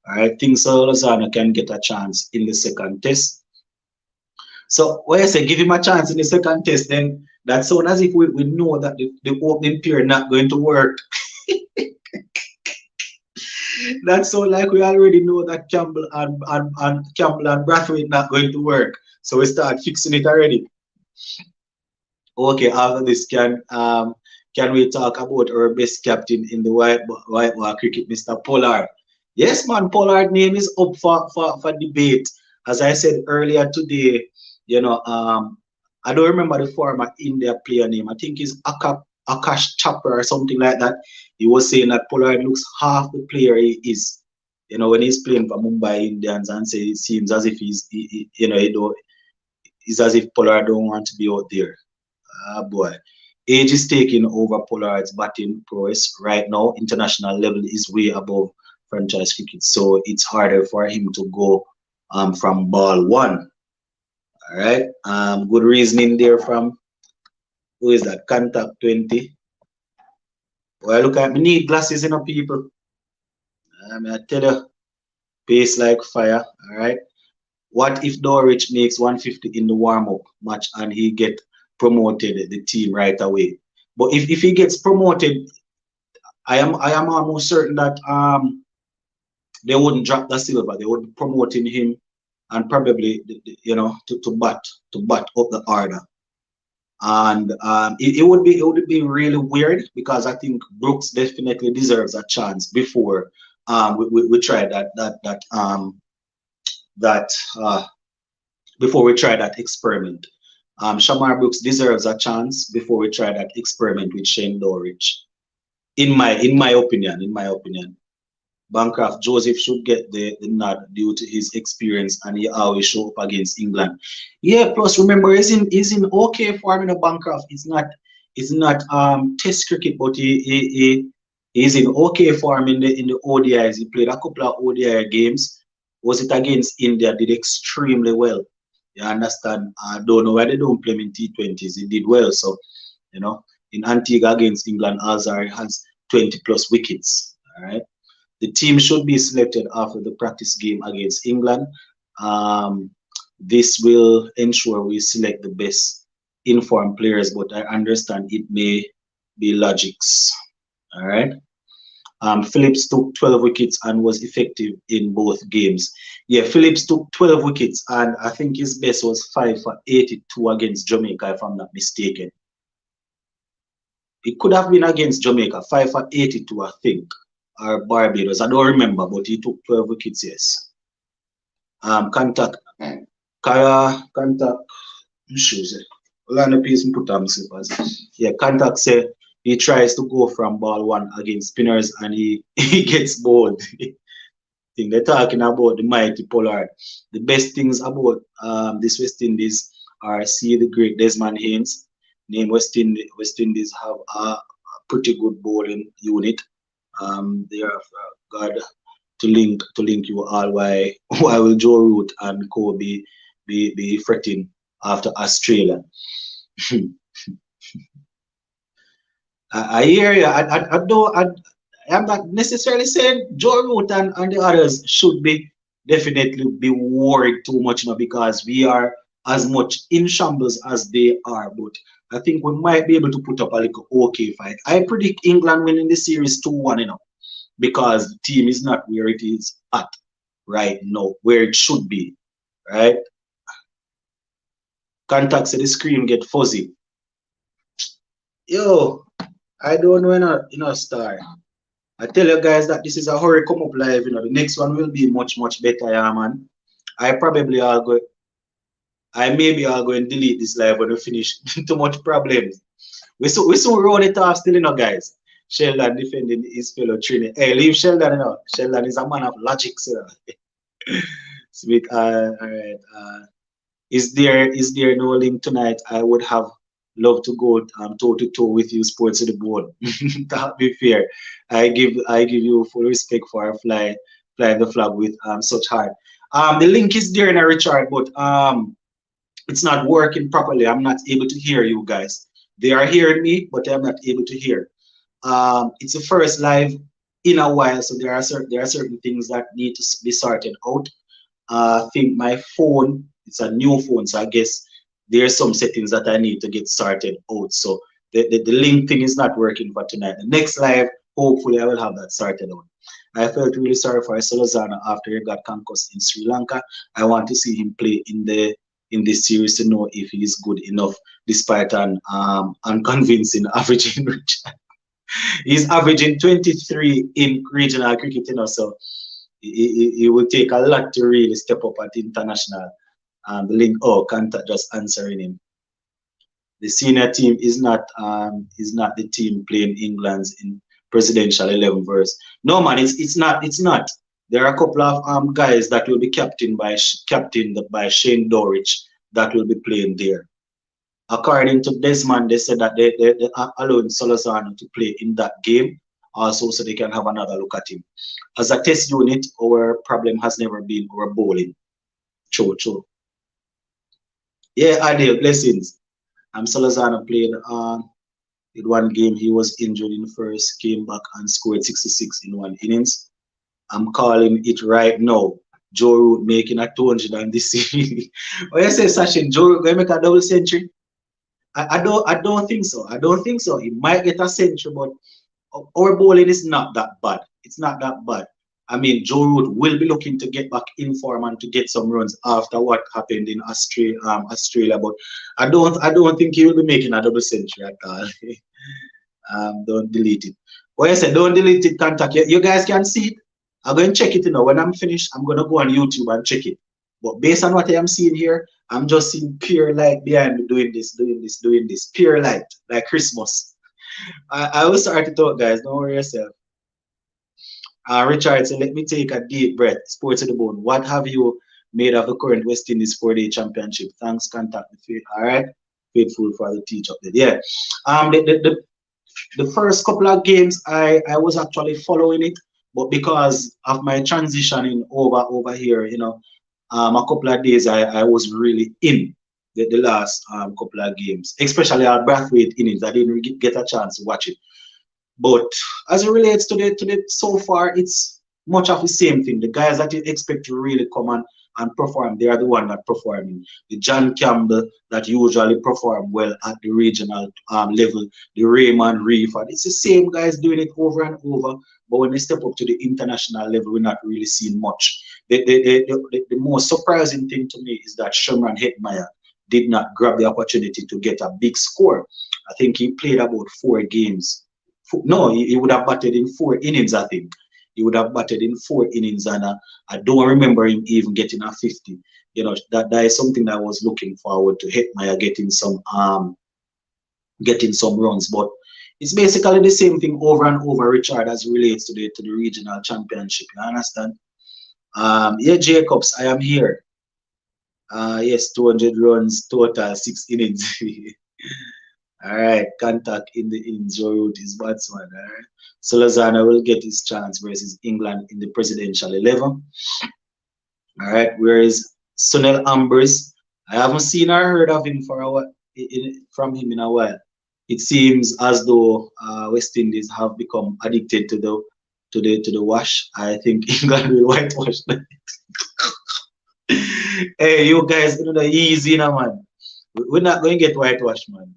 I think Lozano can get a chance in the second test. So what I say, give him a chance in the second test, then That sounds as if we know that the opening pair not going to work. That sounds like we already know that Campbell and Campbell and Brathwaite not going to work. So we start fixing it already. Okay, after this, can we talk about our best captain in the white ball cricket, Mr. Pollard? Yes, man, Pollard name is up for debate. As I said earlier today, you know, I don't remember the former India player name. I think it's Akash Chopra or something like that. He was saying that Pollard looks half the player he is. You know, when he's playing for Mumbai Indians, and say it seems as if it's as if Pollard don't want to be out there. Ah, boy. Age is taking over Pollard's batting prowess right now. International level is way above franchise cricket, so it's harder for him to go from ball one. All right. Good reasoning there from who is that? Contact 20. Well, look at me need glasses, you know, people. I tell you, pace like fire. All right. What if Dorich makes 150 in the warm-up match and he get promoted the team right away? But if he gets promoted, I am almost certain that they wouldn't drop Da Silva. They would be promoting him and probably to bat up the order. And it would be really weird because I think Brooks definitely deserves a chance before we try before we try that experiment. Shamar Brooks deserves a chance before we try that experiment with Shane Dorich. In my opinion. Bancroft Joseph should get the nod due to his experience and he always show up against England. Yeah, plus remember he's in okay form in a Bancroft. It's not test cricket, but he's in okay form in the ODIs. He played a couple of ODI games. Was it against India? Did extremely well. You understand? I don't know why they don't play him in T20s. He did well. So, you know, in Antigua against England, Azhar has 20 plus wickets. All right. The team should be selected after the practice game against England. This will ensure we select the best informed players, but I understand it may be logics. All right. Phillips took 12 wickets and was effective in both games. Yeah, Phillips took 12 wickets and I think his best was 5 for 82 against Jamaica, if I'm not mistaken. It could have been against Jamaica, 5 for 82, I think. Or Barbados, I don't remember, but he took 12 wickets, yes. Contact shoes. Yeah, Contact said he tries to go from ball one against spinners and he gets bored. Thing they're talking about the mighty Pollard. The best things about this West Indies are see the great Desmond Haynes. Name West Indies have a pretty good bowling unit. They are God to link you all. Why will Joe Root and Kobe be fretting after Australia? I hear you. I'm not necessarily saying Joe Root and the others should be definitely be worried too much now because we are as much in shambles as they are. But I think we might be able to put up a little okay fight. I predict England winning the series 2-1, because the team is not where it is at right now, where it should be, right? Contacts at the screen get fuzzy. Yo, I don't know, Star. I tell you guys that this is a hurry come up live, The next one will be much better, yeah, man. I maybe I'll go and delete this live when we finish. Too much problems. We soon roll it off still, guys. Sheldon defending his fellow Trini. Hey, leave Sheldon, Sheldon is a man of logic, sir. Sweet. All right. Is there no link tonight? I would have loved to go toe to toe with you, Sports to the Board. That be fair. I give you full respect for flying the flag with such heart. The link is there now, Richard, but it's not working properly. I'm not able to hear you guys. They are hearing me, but I'm not able to hear. It's the first live in a while, so there are certain things that need to be sorted out. I think my phone, it's a new phone, so I guess there are some settings that I need to get started out. So the link thing is not working for tonight. The next live, hopefully I will have that sorted out. I felt really sorry for Solozana after he got concussed in Sri Lanka. I want to see him play in this series to know if he is good enough, despite an unconvincing averaging. He's averaging 23 in regional cricket, so it will take a lot to really step up at international. The link, Kanta just answering him. The senior team is not the team playing England's in presidential 11 verse. No man, it's not. There are a couple of guys that will be captained by Shane Dorich that will be playing there. According to Desmond, they said that they allowing Solozano to play in that game also so they can have another look at him. As a test unit, our problem has never been our bowling. True. Yeah, Adele, blessings. Solozano played in one game. He was injured in the first, came back and scored 66 in one innings. I'm calling it right now. Joe Root making a 200 on this series. What you say, Sachin? Joe Root going to make a double century? I don't think so. I don't think so. He might get a century, but our bowling is not that bad. It's not that bad. I mean, Joe Root will be looking to get back in form and to get some runs after what happened in Australia. But I don't think he will be making a double century at all. Don't delete it. What I said, don't delete it. Contact you guys can see it. I'm going to check it. When I'm finished, I'm going to go on YouTube and check it. But based on what I am seeing here, I'm just seeing pure light behind me doing this. Pure light, like Christmas. I will start it out, guys. Don't worry yourself. Richard said, let me take a deep breath. Sports to the bone. What have you made of the current West Indies 4-day championship? Thanks, contact me. All right. Faithful for the teach update. Yeah. The first couple of games, I was actually following it, but because of my transitioning over here, a couple of days I was really in the last couple of games, especially our Brathwaite innings. I didn't get a chance to watch it. But as it relates to the so far, it's much of the same thing. The guys that you expect to really come and perform, they are the one that performing. The John Campbell that usually perform well at the regional level, the Raymond Reef, it's the same guys doing it over and over. But when they step up to the international level, we're not really seeing much. The most surprising thing to me is that Shimron Hetmyer did not grab the opportunity to get a big score. I think he played about 4 games. No, he would have batted in 4 innings, I think. He would have batted in 4 innings, and I don't remember him even getting a 50. That is something that I was looking forward to. Hetmyer getting some runs, but it's basically the same thing over and over, Richard, as it relates to the regional championship. You understand? Yeah, Jacobs, I am here. Yes, 200 runs total, 6 innings. All right, contact in the innings. Joe Root is batsman. All right, Solozano will get his chance versus England in the presidential 11. All right, where is Sunil Ambers? I haven't seen or heard of him from him in a while. It seems as though West Indies have become addicted to the wash. I think England will whitewash them. Hey, you guys, easy now, man. We're not going to get whitewashed, man.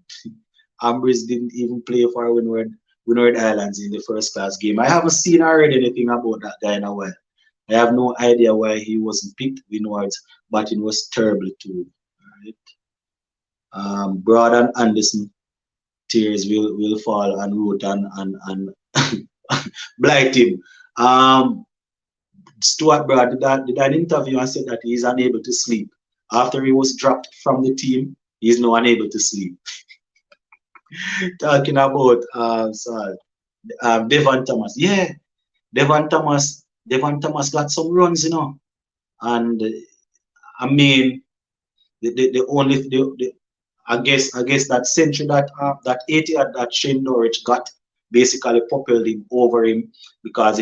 Ambrose didn't even play for Windward Islands in the first class game. I haven't seen or heard anything about that guy in a while. I have no idea why he wasn't picked. Windward's batting was terrible too. Right? Broad and Anderson tears will fall and Root and blight him. Stuart Broad did an interview and said that he is unable to sleep. After he was dropped from the team, he is now unable to sleep. Talking about Devon Thomas. Yeah, Devon Thomas got some runs, and I mean I guess that century that 80 that Shane Norwich got basically propelled him over him, because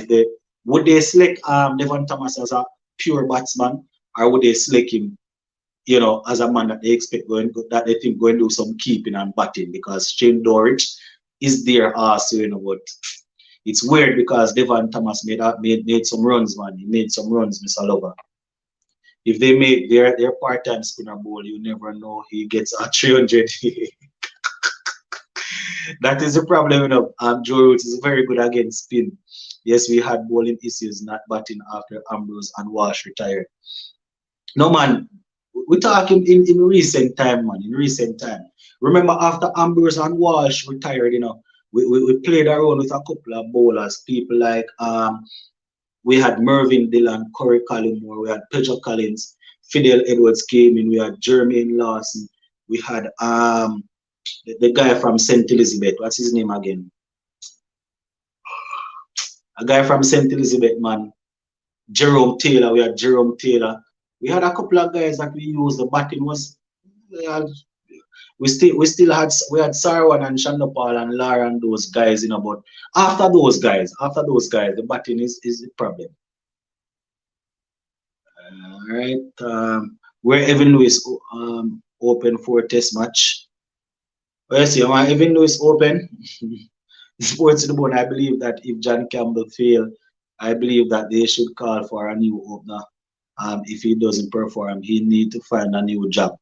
would they select Devon Thomas as a pure batsman, or would they select him as a man that they expect that they think going to do some keeping and batting, because Shane Dorich is there also, but it's weird because Devon Thomas made some runs, man. He made some runs, Mr. Lover. if they make their part-time spinner ball, you never know he gets a 300. That is the problem. You know, Joe Root is very good against spin. Yes, we had bowling issues, not batting after Ambrose and Walsh retired. No, man, we're talking in recent time, man, in recent time. Remember, after Ambrose and Walsh retired, you know, we played around with a couple of bowlers, people like we had Mervyn Dillon, Corey Collymore, we had Pedro Collins, Fidel Edwards came in, we had Jermaine Lawson, we had the guy from St. Elizabeth, what's his name again? A guy from St. Elizabeth, man. Jerome Taylor, we had Jerome Taylor. We had a couple of guys that we used. The batting was we still had Sarwan and Shandopal and Lara and those guys, you know, but after those guys, the batting is the problem. All right. Where Evan Lewis open for a test match. Well, see, Evan Lewis open. Sports to the bone. I believe that if John Campbell fail, I believe that they should call for a new opener. If he doesn't perform, he need to find a new job.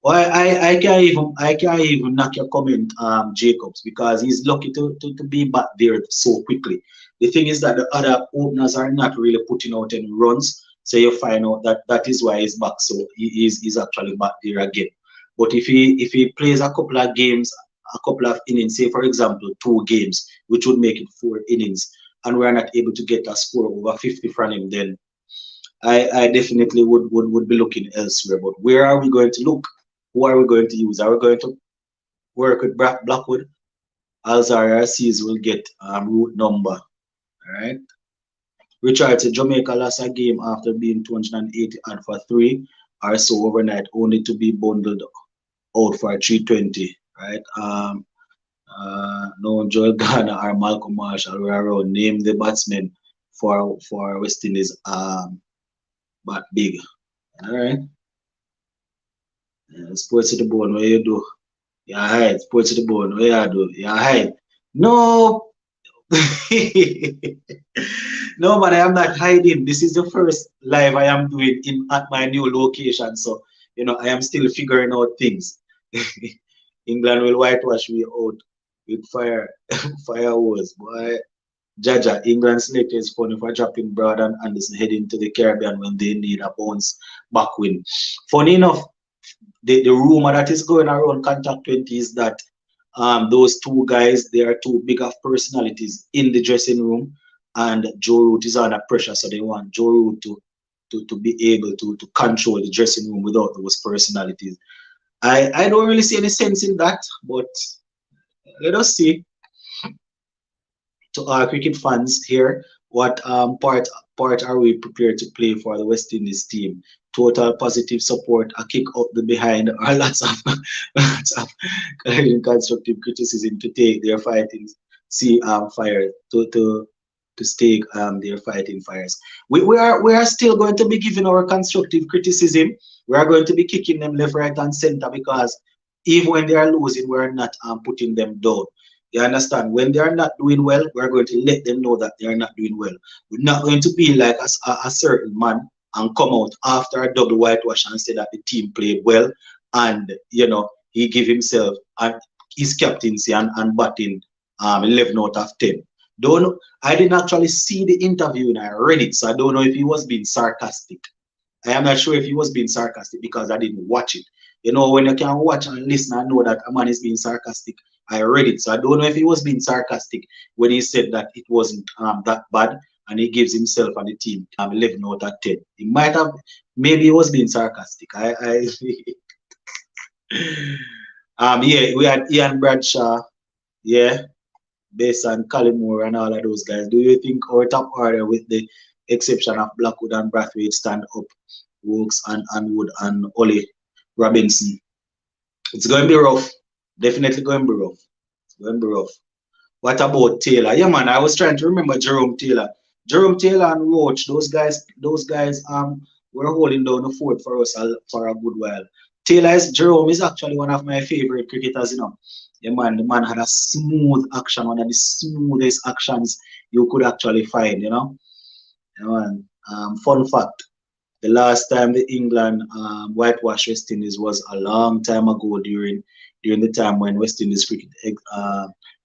Well, I can't even knock your comment, Jacobs, because he's lucky to be back there so quickly. The thing is that the other openers are not really putting out any runs, so you find out that that is why he's back. So he's actually back there again. But if he plays a couple of games, a couple of innings, say for example 2 games, which would make it 4 innings, and we're not able to get a score over 50 from him, then I definitely would be looking elsewhere. But where are we going to look? Who are we going to use? Are we going to work with Blackwood? Alzara Seas will get route number. All right. Richard said Jamaica lost a game after being 280 and for 3 or so overnight, only to be bundled out for 320. Right. No Joel Garner or Malcolm Marshall were around. Name the batsmen for West Indies. But big. All right. Sports to the bone, what you do? You hide. Sports to the bone, what you do? You hide. No. No, man, I am not hiding. This is the first live I am doing at my new location. So, you know, I am still figuring out things. England will whitewash me out with fireworks. Boy, Jaja, England selected is funny for dropping Broad and Anderson heading to the Caribbean when they need a bounce back win. Funny enough, the rumor that is going around Contact 20 is that those 2 guys, they are 2 big of personalities in the dressing room, and Joe Root is under pressure, so they want Joe Root to be able to control the dressing room without those personalities. I don't really see any sense in that, but let us see. To our cricket fans here, what part are we prepared to play for the West Indies team? Total positive support, a kick up the behind, or lots of constructive criticism to take their fighting fire to stake their fighting fires. We are still going to be giving our constructive criticism. We are going to be kicking them left, right, and center, because even when they are losing, we are not putting them down. You understand? When they are not doing well, we're going to let them know that they are not doing well. We're not going to be like a certain man and come out after a double whitewash and say that the team played well, and you know he give himself and his captaincy and batting 11 out of 10. I didn't actually see the interview and I read it, so I don't know if he was being sarcastic. I am not sure if he was being sarcastic because I didn't watch it. You know, when you can watch and listen and know that a man is being sarcastic, I read it. So I don't know if he was being sarcastic when he said that it wasn't that bad, and he gives himself and the team 11 out of 10. He might have, maybe he was being sarcastic. Yeah, we had Ian Bradshaw, yeah, Besan, Collymore, and all of those guys. Do you think our top order, with the exception of Blackwood and Brathwaite, stand up? Wokes and Wood and Ollie Robinson. It's going to be rough. Definitely going to be rough. It's going to be rough. What about Taylor? Yeah, man, I was trying to remember Jerome Taylor. Jerome Taylor and Roach, those guys were holding down the fort for us for a good while. Jerome is actually one of my favorite cricketers, you know. Yeah, man, the man had a smooth action, one of the smoothest actions you could actually find, you know. Yeah, man. Fun fact. The last time the England whitewashed West Indies was a long time ago during the time when West Indies cricket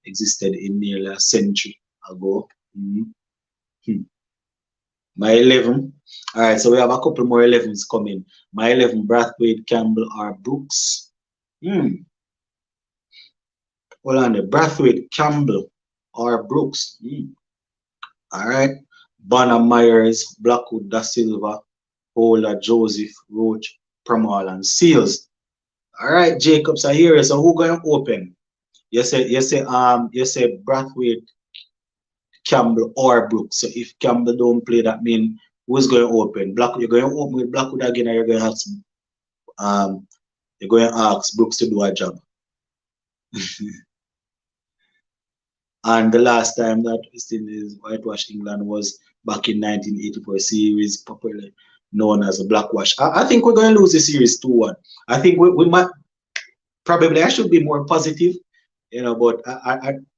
existed in nearly a century ago. Mhm. Hmm. My 11. All right, so we have a couple more 11s coming. My 11, Brathwaite, Campbell, or Brooks. Hmm. Hold on there. Brathwaite, Campbell, or Brooks. Hmm. All right. Bonner, Myers, Blackwood, Da Silva, Holder, Joseph, Roach, Pramal, and Seals. All right, Jacobs are here. So who going to open? You say Brathwaite, Campbell, or Brooks. So if Campbell don't play, that means who's going to open? Blackwood. You're going to open with Blackwood again, or you're going to ask Brooks to do a job. And the last time that West Indies whitewashed England was back in 1984 series, popularly known as the Blackwash. I think we're going to lose the series 2-1. I think we might probably, I should be more positive, but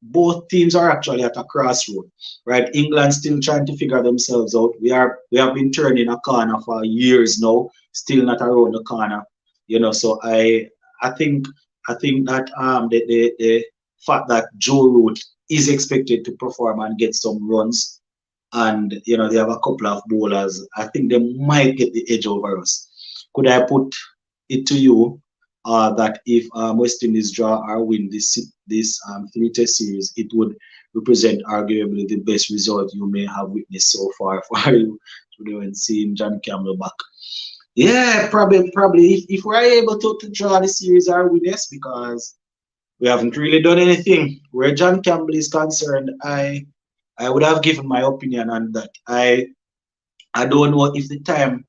both teams are actually at a crossroad, right? England still trying to figure themselves out. We have been turning a corner for years now, still not around the corner, So I think that the fact that Joe Root is expected to perform and get some runs, and they have a couple of bowlers, I think they might get the edge over us. Could I put it to you that if West Indies draw or win this 3-test series, it would represent arguably the best result you may have witnessed so far for you when seeing John Campbell back? Yeah, probably. If we're able to draw the series or win, yes, because we haven't really done anything. Where John Campbell is concerned, I would have given my opinion on that. I don't know if the time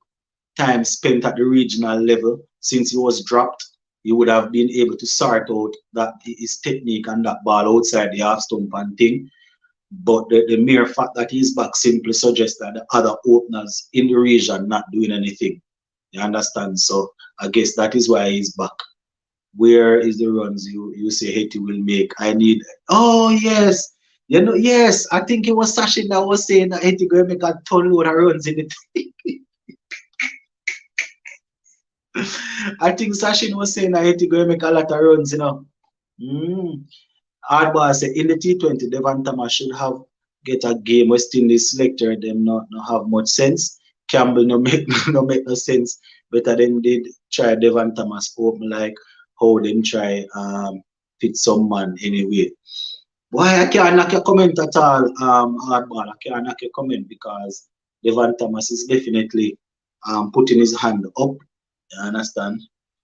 spent at the regional level since he was dropped, he would have been able to sort out that his technique and that ball outside the half stump and thing. But the mere fact that he's back simply suggests that the other openers in the region not doing anything. You understand? So I guess that is why he's back. Where is the runs you say Haiti will make? I need. Oh yes, yes. I think it was Sachin that was saying that Haiti going to make a ton load of runs in it. I think Sachin was saying that Haiti going to make a lot of runs. Hardball say in the T20, Devon Thomas should have get a game. West Indies selector them not have much sense. Campbell no make no sense. Better them did try Devon Thomas open like how them try fit some man anyway. Why I can't knock your comment at all, Hardball. I can't knock your comment because Devon Thomas is definitely putting his hand up. You understand?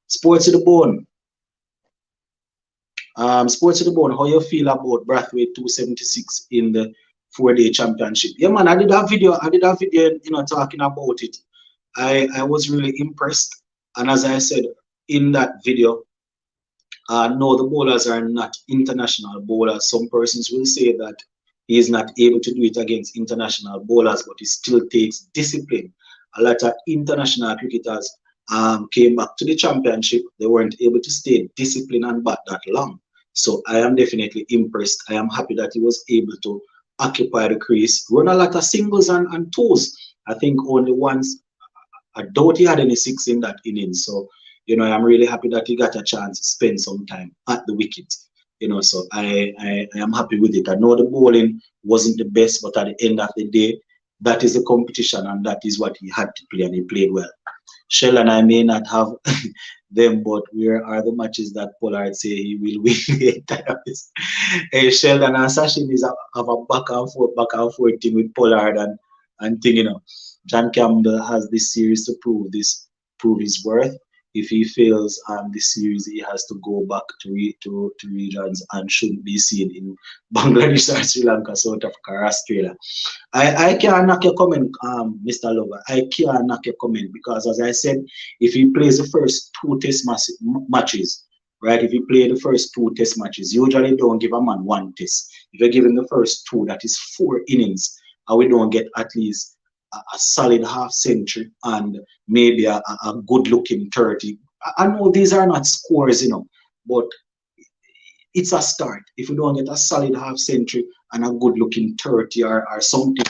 Sports to the bone. Sports to the bone. How you feel about Brathwaite 276 in the 4-day championship? Yeah, man. I did a video. Talking about it. I was really impressed. And as I said in that video, no, the bowlers are not international bowlers. Some persons will say that he is not able to do it against international bowlers, but it still takes discipline. A lot of international cricketers came back to the championship. They weren't able to stay disciplined and bat that long. So I am definitely impressed. I am happy that he was able to occupy the crease, run a lot of singles and twos. I think only once, I doubt he had any six in that innings. So, I'm really happy that he got a chance to spend some time at the wicket. So I am happy with it. I know the bowling wasn't the best, but at the end of the day, that is the competition and that is what he had to play, and he played well. Shell and I may not have them, but where are the matches that Pollard say he will win? Hey, Sheldon and Sachin have a back and forth thing with Pollard and thing, John Campbell has this series to prove his worth. If he fails this series, he has to go back to regions and shouldn't be seen in Bangladesh or Sri Lanka, South Africa, or Australia. I can't knock your comment, Mr. Lover. I can't knock your comment because, as I said, if he plays the first 2 test matches, right? If he play the first 2 test matches, usually don't give a man 1 test. If you give him the first 2, that is 4 innings, and we don't get at least a solid half century and maybe a good looking 30. I know these are not scores, but it's a start. If we don't get a solid half century and a good looking 30 or something,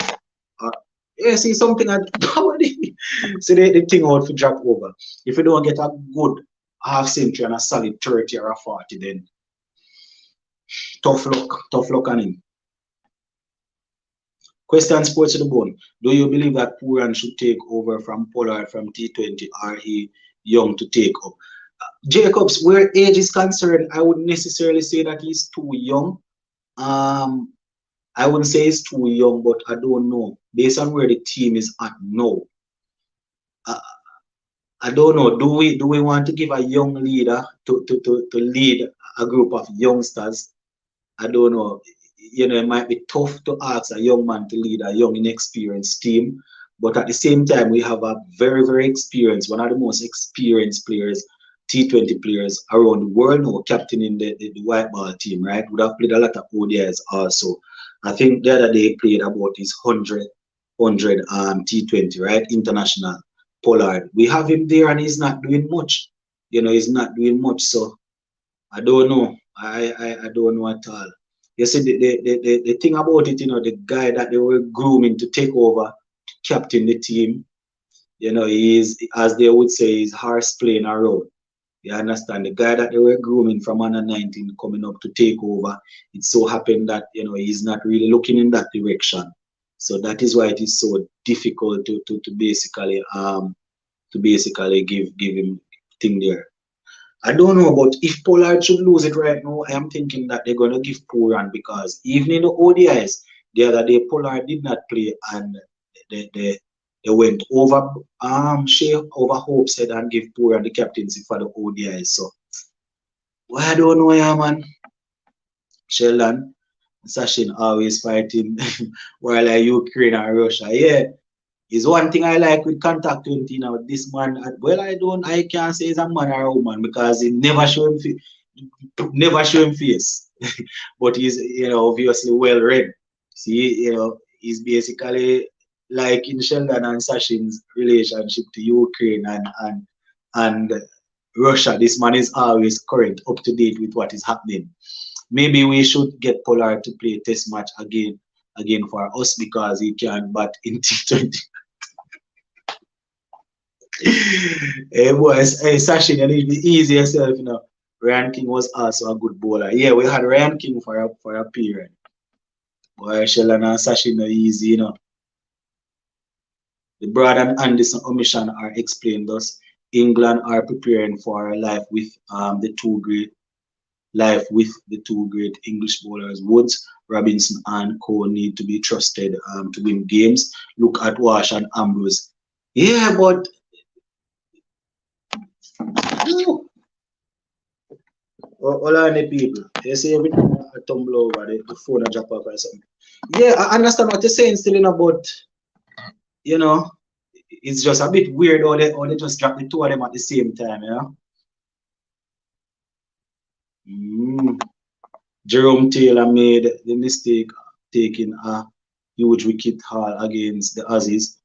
Yeah, see something at so the thing out for drop over. If you don't get a good half century and a solid 30 or a 40, then tough luck on him. Question Sports to the Bone. Do you believe that Pooran should take over from Pollard from T20, or he young to take up? Jacobs, where age is concerned, I wouldn't necessarily say that he's too young. I wouldn't say he's too young, but I don't know. Based on where the team is at now, I don't know. Do we want to give a young leader to lead a group of youngsters? I don't know. You know, it might be tough to ask a young man to lead a young, inexperienced team. But at the same time, we have a very, very experienced, one of the most experienced players, T20 players around the world now, captaining the white ball team, right? Would have played a lot of ODIs also. I think the other day he played about his 100 T20, right? International Pollard. We have him there and he's not doing much. You know, he's not doing much. So I don't know. I don't know at all. You see, the thing about it, you know, the guy that they were grooming to take over, to captain the team, you know, he is, as they would say, he's horse playing around. You understand? The guy that they were grooming from under 19 coming up to take over, it so happened that, you know, he's not really looking in that direction. So that is why it is so difficult to basically give him thing there. I don't know, but if Pollard should lose it right now, I am thinking that they're gonna give Pooran, because even in the ODIs the other day Pollard did not play and they went over Shea over Hope said and give Pooran the captaincy for the ODIs. So well, I don't know, yeah, man. Sheldon, Sachin always fighting while Ukraine and Russia. Yeah. Is one thing I like with Contact 20 now. This man, well, I can't say he's a man or a woman because he never show him face. But he's, you know, obviously well read. See, you know, he's basically like in Sheldon and Sachin's relationship to Ukraine and Russia. This man is always current, up to date with what is happening. Maybe we should get Pollard to play a test match again for us because he can bat in T20. Hey boys, hey Sachin, you need to be easy yourself, you know. Ryan King was also a good bowler. Yeah, we had Ryan King for a period. Boy, Sheldon and Sachin are easy, you know. The Brad and Anderson omission are explained thus. England are preparing for life with the two great English bowlers. Woods, Robinson, and Cole need to be trusted to win games. Look at Wash and Ambrose. Yeah, but all of the people, you see everything I tumble over, the phone and drop off or something. Yeah, I understand what you're saying still, you know, but you know, it's just a bit weird how they just drop the two of them at the same time, you know. Jerome Taylor made the mistake taking a huge wicket haul against the Aussies.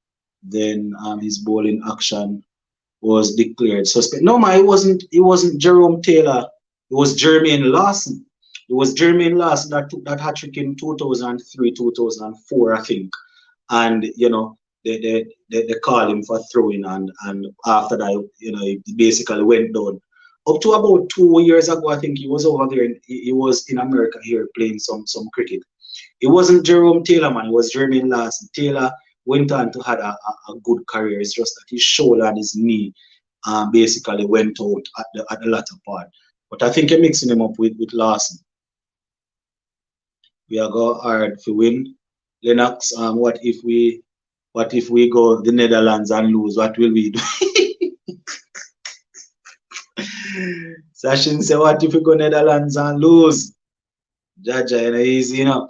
Then his bowling action was declared suspect. No, man, it wasn't Jerome Taylor. It was Jermaine Lawson. It was Jermaine Lawson that took that hat-trick in 2003, 2004, I think. And, you know, they called him for throwing, and after that, you know, he basically went down. Up to about 2 years ago, I think he was over there. He was in America here playing some cricket. It wasn't Jerome Taylor, man. It was Jermaine Lawson. Taylor went on to have a good career. It's just that his shoulder and his knee basically went out at the latter part. But I think you're mixing him up with Lawson. We are go hard to win. Lennox, what if we go the Netherlands and lose? What will we do? Sachin say, what if we go Netherlands and lose? Jaja, you know, easy, you know.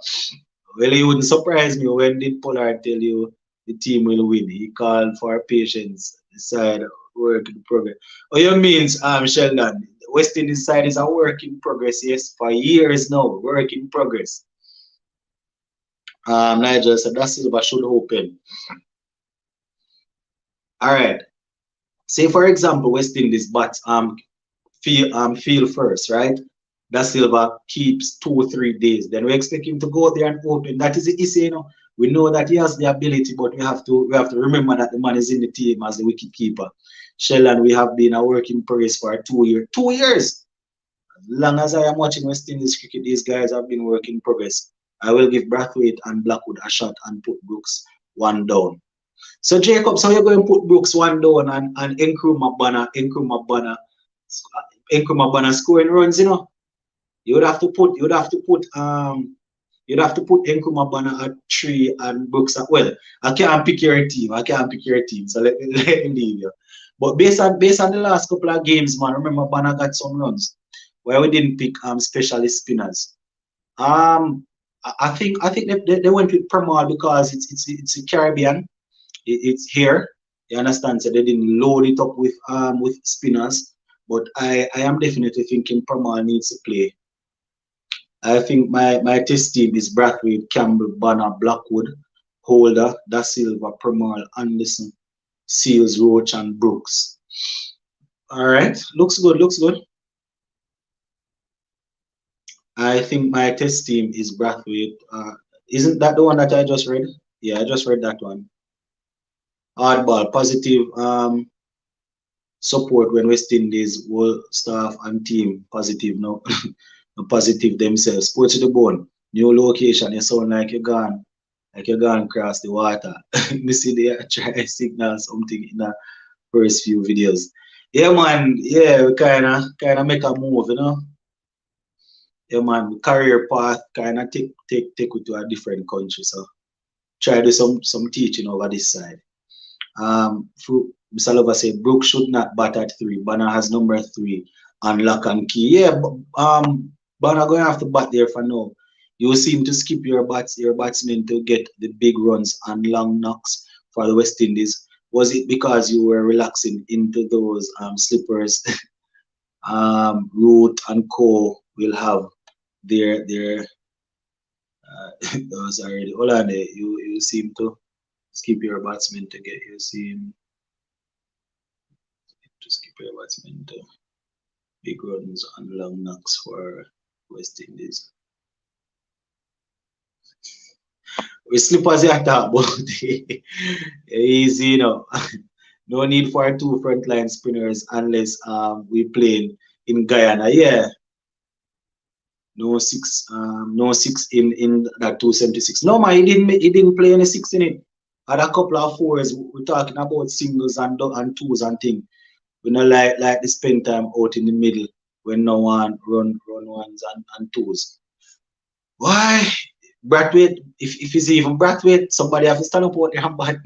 Well, it wouldn't surprise me when did Pollard tell you the team will win. He called for patience, decide work in progress. Oh, you means Sheldon, West Indies side is a work in progress, yes, for years now, work in progress. Nigel said that Silva should open. All right. Say for example, West Indies bats feel first, right? Da Silva keeps 2 or 3 days. Then we expect him to go there and open. That is the issue, you know. We know that he has the ability, but we have to remember that the man is in the team as the wicket keeper. Sheldon, we have been a work in progress for 2 years. 2 years. As long as I am watching West Indies cricket, these guys have been work in progress. I will give Brathwaite and Blackwood a shot and put Brooks one down. So Jacob, so you're going to put Brooks one down and Nkrumah Banner scoring runs, you know. You'd have to put Nkrumah Banner at 3 and Brooks at, well, I can't pick your team. So let me leave you. But based on the last couple of games, man, remember Banner got some runs where we didn't pick specialist spinners. I think they went with Permal because it's the Caribbean. It's here. You understand? So they didn't load it up with spinners. But I am definitely thinking Permal needs to play. I think my test team is Brathwaite, Campbell, Banner, Blackwood, Holder, Da Silva, Permal, Anderson, Seals, Roach, and Brooks. All right, looks good. I think my test team is Brathwaite. Isn't that the one that I just read? Yeah, I just read that one. Hardball, positive support when West Indies whole staff and team positive now. Positive themselves. Sports to the bone. New location. You sound like you're gone across the water. Me see the try signal something in the first few videos. Yeah, man. Yeah, we kinda make a move, you know. Yeah, man. Career path kinda take it to a different country. So try to do some teaching over this side. Mr. Lover said Brooks should not bat at 3. Banner has number 3 and lock and key. Yeah, Banner going to have to bat there for now. You seem to skip your batsmen to get the big runs and long knocks for the West Indies. Was it because you were relaxing into those slippers? Root and Co will have their those already. Hold on there. You seem to skip your batsmen to get skip your batsmen to big runs and long knocks for West Indies. We slippers you talk about easy, you know. No need for 2 frontline spinners unless we playing in Guyana. Yeah. No 6 in that 276. No man, he didn't play any 6 in it. Had a couple of 4s. We're talking about singles and 2s and things. We not like to spend time out in the middle when no one run 1s and 2s. Why? Brathwaite, if it's even Brathwaite, somebody have to stand up out there and bat.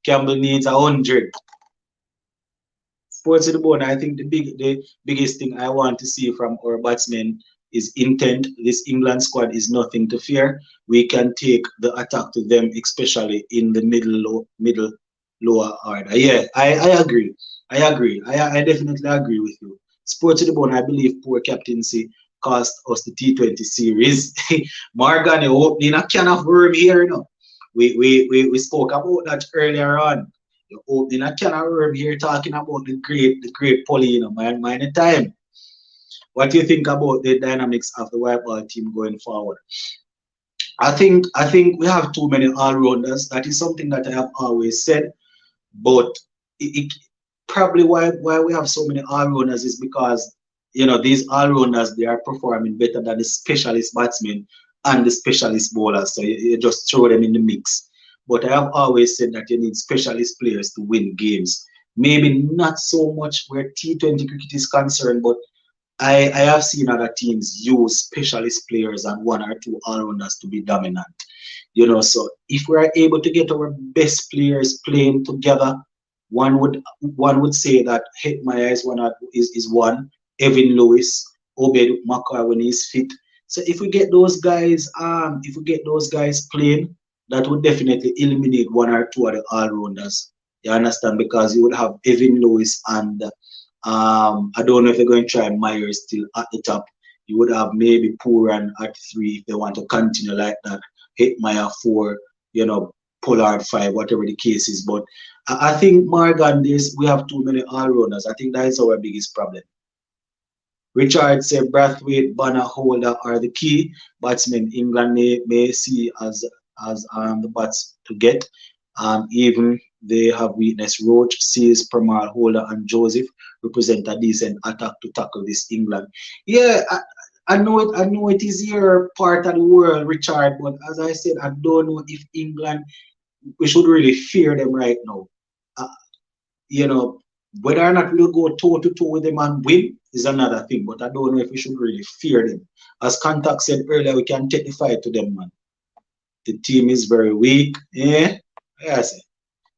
Campbell needs 100. Sports to the bone, I think the biggest thing I want to see from our batsmen is intent. This England squad is nothing to fear. We can take the attack to them, especially in the middle lower order. Yeah, I agree. I definitely agree with you. Sports to the bone, I believe poor captaincy cost us the T20 series. Morgan, you're opening a can of worm here, you know. We spoke about that earlier on. You're opening a can of worm here, talking about the great Polly, you know, mind the time. What do you think about the dynamics of the white ball team going forward? I think we have too many all-rounders. That is something that I have always said. But it probably why we have so many all-rounders is because, you know, these all-rounders, they are performing better than the specialist batsmen and the specialist bowlers. So you just throw them in the mix. But I have always said that you need specialist players to win games. Maybe not so much where T20 cricket is concerned, but I have seen other teams use specialist players and 1 or 2 all-rounders to be dominant. You know, so if we are able to get our best players playing together, one would say that Hetmyer is one, Evan Lewis, Obed Makar when he's fit. So if we get those guys, playing, that would definitely eliminate 1 or 2 of the all-rounders. You understand? Because you would have Evan Lewis and I don't know if they're going to try Myers still at the top. You would have maybe Pooran at 3 if they want to continue like that. Hetmyer 4, you know, Pollard 5, whatever the case is. But I think Morgan, we have too many all-rounders. I think that is our biggest problem. Richard said Brathwaite, Banner, Holder are the key batsmen England may see as as the bats to get. Even they have weakness. Roach, Seals, Pramal, Holder, and Joseph represent a decent attack to tackle this England. Yeah, I know it. I know it is your part of the world, Richard. But as I said, I don't know if England, we should really fear them right now. Uh, you know, whether or not we'll go toe to toe with them and win is another thing. But I don't know if we should really fear them. As Contact said earlier, we can take the fight to them, man. The team is very weak. Yeah, yes.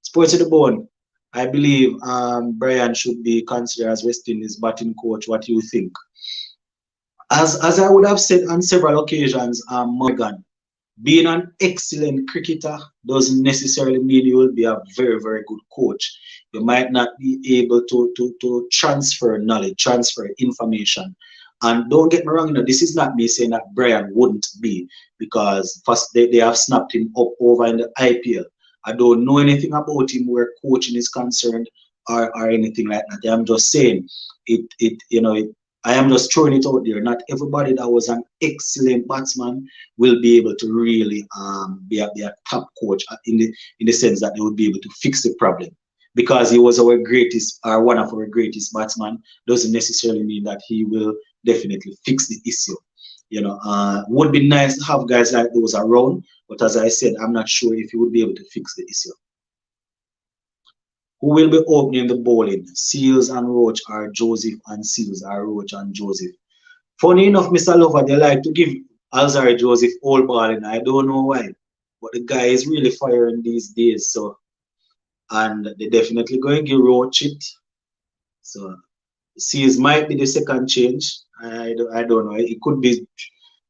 Sports to the bone. I believe Brian should be considered as West Indies batting coach. What do you think? As I would have said on several occasions, Morgan, being an excellent cricketer doesn't necessarily mean you will be a very, very good coach. You might not be able to transfer knowledge, transfer information. And don't get me wrong, this is not me saying that Brian wouldn't be, because first they have snapped him up over in the IPL. I don't know anything about him where coaching is concerned or anything like that. I'm just saying I am just throwing it out there. Not everybody that was an excellent batsman will be able to really be a top coach in the sense that they would be able to fix the problem. Because he was our greatest or one of our greatest batsmen doesn't necessarily mean that he will definitely fix the issue. Would be nice to have guys like those around, but as I said, I'm not sure if he would be able to fix the issue. Who will be opening the bowling? Seals and Roach, or Joseph and Seals, or Roach and Joseph? Funny enough, Mr. Lover, they like to give Alzarri Joseph all balling. I don't know why, but the guy is really firing these days. So, and they're definitely going to give Roach it. So, Seals might be the second change. I don't know. It could be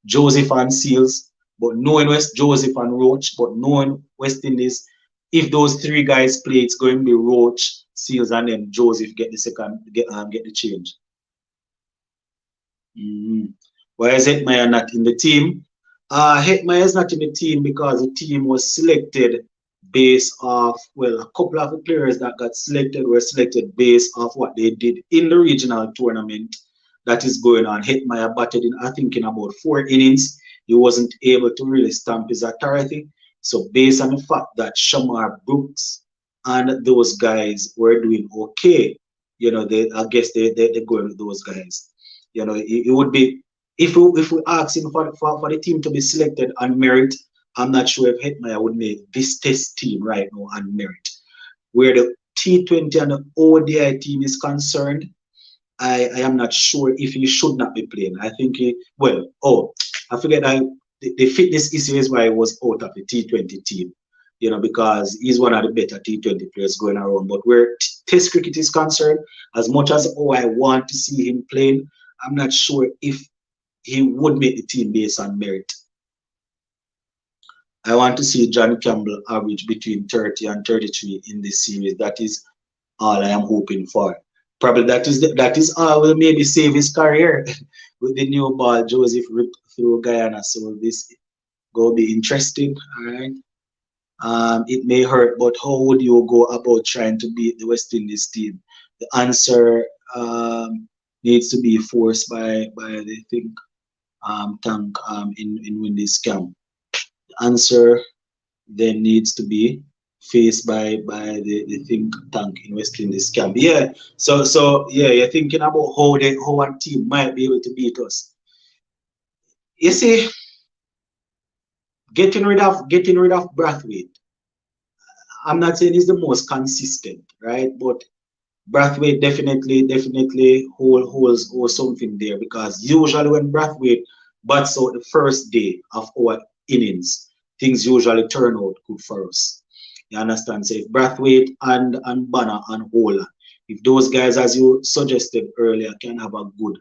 Joseph and Seals, but knowing West Joseph and Roach, but knowing West Indies, if those three guys play, it's going to be Roach, Seals, and then Joseph get the second, get the change. Why is Hetmeyer not in the team? Hetmeyer is not in the team because the team was selected based off, well, a couple of the players that got selected were selected based off what they did in the regional tournament that is going on. Hetmeyer batted in, I think, in about 4 innings. He wasn't able to really stamp his authority. So based on the fact that Shamar Brooks and those guys were doing okay, I guess they're going with those guys. It would be, if we ask him for the team to be selected on merit, I'm not sure if Hetmeyer would make this test team right now on merit. Where the T20 and the ODI team is concerned, I am not sure if he should not be playing. I think I forget the fitness issue is why he was out of the T20 team, because he's one of the better T20 players going around. But where Test cricket is concerned, as much as I want to see him playing, I'm not sure if he would make the team based on merit. I want to see John Campbell average between 30 and 33 in this series. That is all I am hoping for. Probably that is all will maybe save his career with the new ball Joseph ripped through Guyana. So this will be interesting. All right. It may hurt, but how would you go about trying to beat the West Indies team? The answer needs to be forced by the tank in Windy's camp. The answer then needs to be faced by the think tank in West Indies camp. Yeah. So yeah, you're thinking about how our team might be able to beat us. You see, getting rid of Brathwaite. I'm not saying he's the most consistent, right? But Brathwaite definitely holds something there, because usually when Brathwaite bats out the first day of our innings, things usually turn out good for us. You understand? So if Brathwaite and Banner and Holder, if those guys, as you suggested earlier, can have a good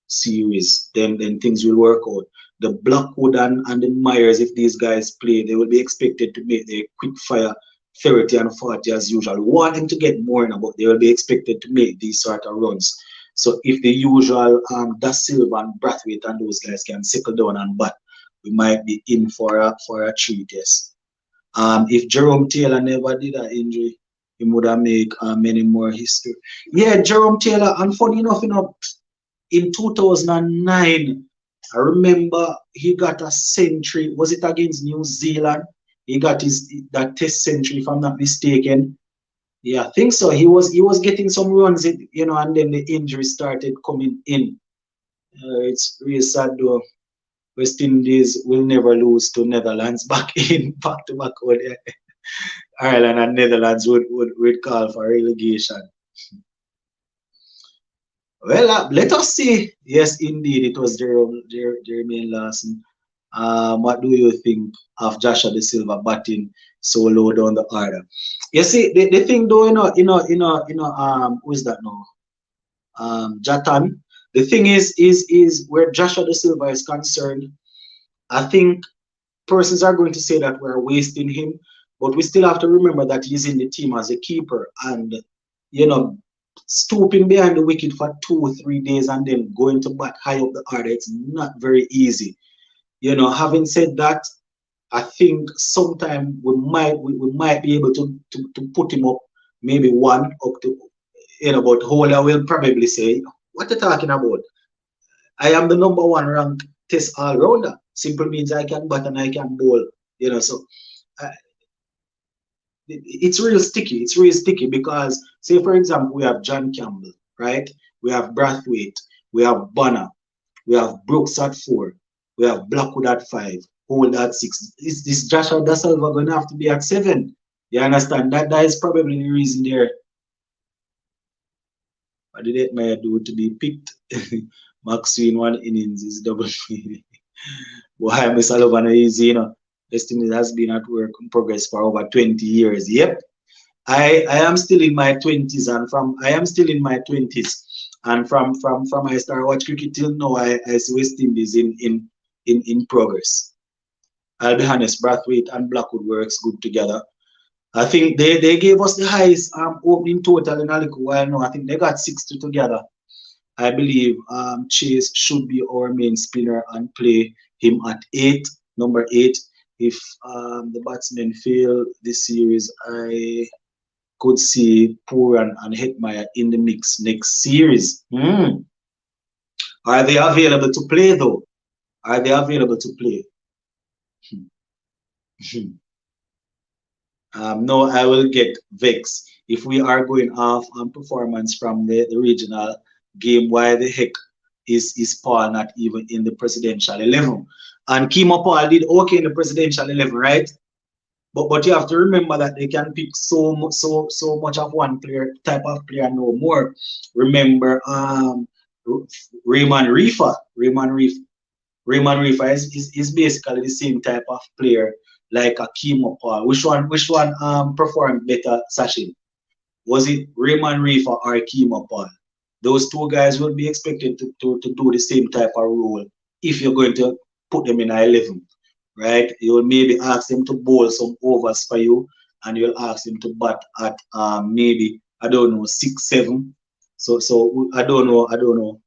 series, then things will work out. The Blackwood and the Myers, if these guys play, they will be expected to make their quick fire 30 and 40 as usual. We want them to get more now, but they will be expected to make these sort of runs. So if the usual Da Silva and Brathwaite and those guys can settle down and bat, we might be in for a treat, yes. If Jerome Taylor never did that injury, he would have made many more history. Yeah, Jerome Taylor, and funny enough, in 2009, I remember he got a century. Was it against New Zealand? He got that test century, if I'm not mistaken. Yeah, I think so. He was getting some runs, and then the injury started coming in. It's really sad though. West Indies will never lose to Netherlands back to back. Ireland and Netherlands would call for relegation. Well, let us see. Yes, indeed, it was Jermaine Lawson. What do you think of Joshua De Silva batting so low down the order? You see, the thing though, who is that now? Jatan. The thing is where Joshua De Silva is concerned, I think persons are going to say that we're wasting him, but we still have to remember that he's in the team as a keeper, and stooping behind the wicket for 2 or 3 days and then going to bat high up the order, it's not very easy. Having said that, I think sometime we might be able to put him up, maybe one up to, but Holder will probably say, what are you talking about? I am the #1 ranked test all-rounder. Simple means I can bat and I can bowl, so it's real sticky. It's real sticky because, say, for example, we have John Campbell, right? We have Brathwaite, we have Bonner, we have Brooks at 4, we have Blackwood at 5, Holder at 6. Is this Joshua Da Silva going to have to be at 7? You understand? That is probably the reason there. What did it may do to be picked? Max Sween 1 innings is double. Why Miss Sullivan is, Destiny has been at work in progress for over 20 years. Yep. I am still in my 20s, and from I start watch cricket till now, I see West Indies in progress. I'll be honest, Brathwaite and Blackwood works good together. I think they gave us the highest opening total in a little while now. I think they got 60 together. I believe Chase should be our main spinner and play him at number 8. If the batsmen fail this series, I could see Pooran and Hetmeyer in the mix next series. Are they available to play though? Are they available to play? No, I will get vexed if we are going off on performance from the regional game. Why the heck is Paul not even in the presidential 11? And Kemo Paul did okay in the presidential 11, right? But you have to remember that they can pick so much of one type of player no more. Remember, Raymond Reefer. Raymond Reefer is basically the same type of player like a Kemo Paul. Which one performed better, Sachin? Was it Raymond Reefer or Kemo Paul? Those two guys will be expected to do the same type of role if you're going to put them in 11, right? You will maybe ask them to bowl some overs for you, and you'll ask them to bat at maybe, I don't know, 6, 7. So I don't know.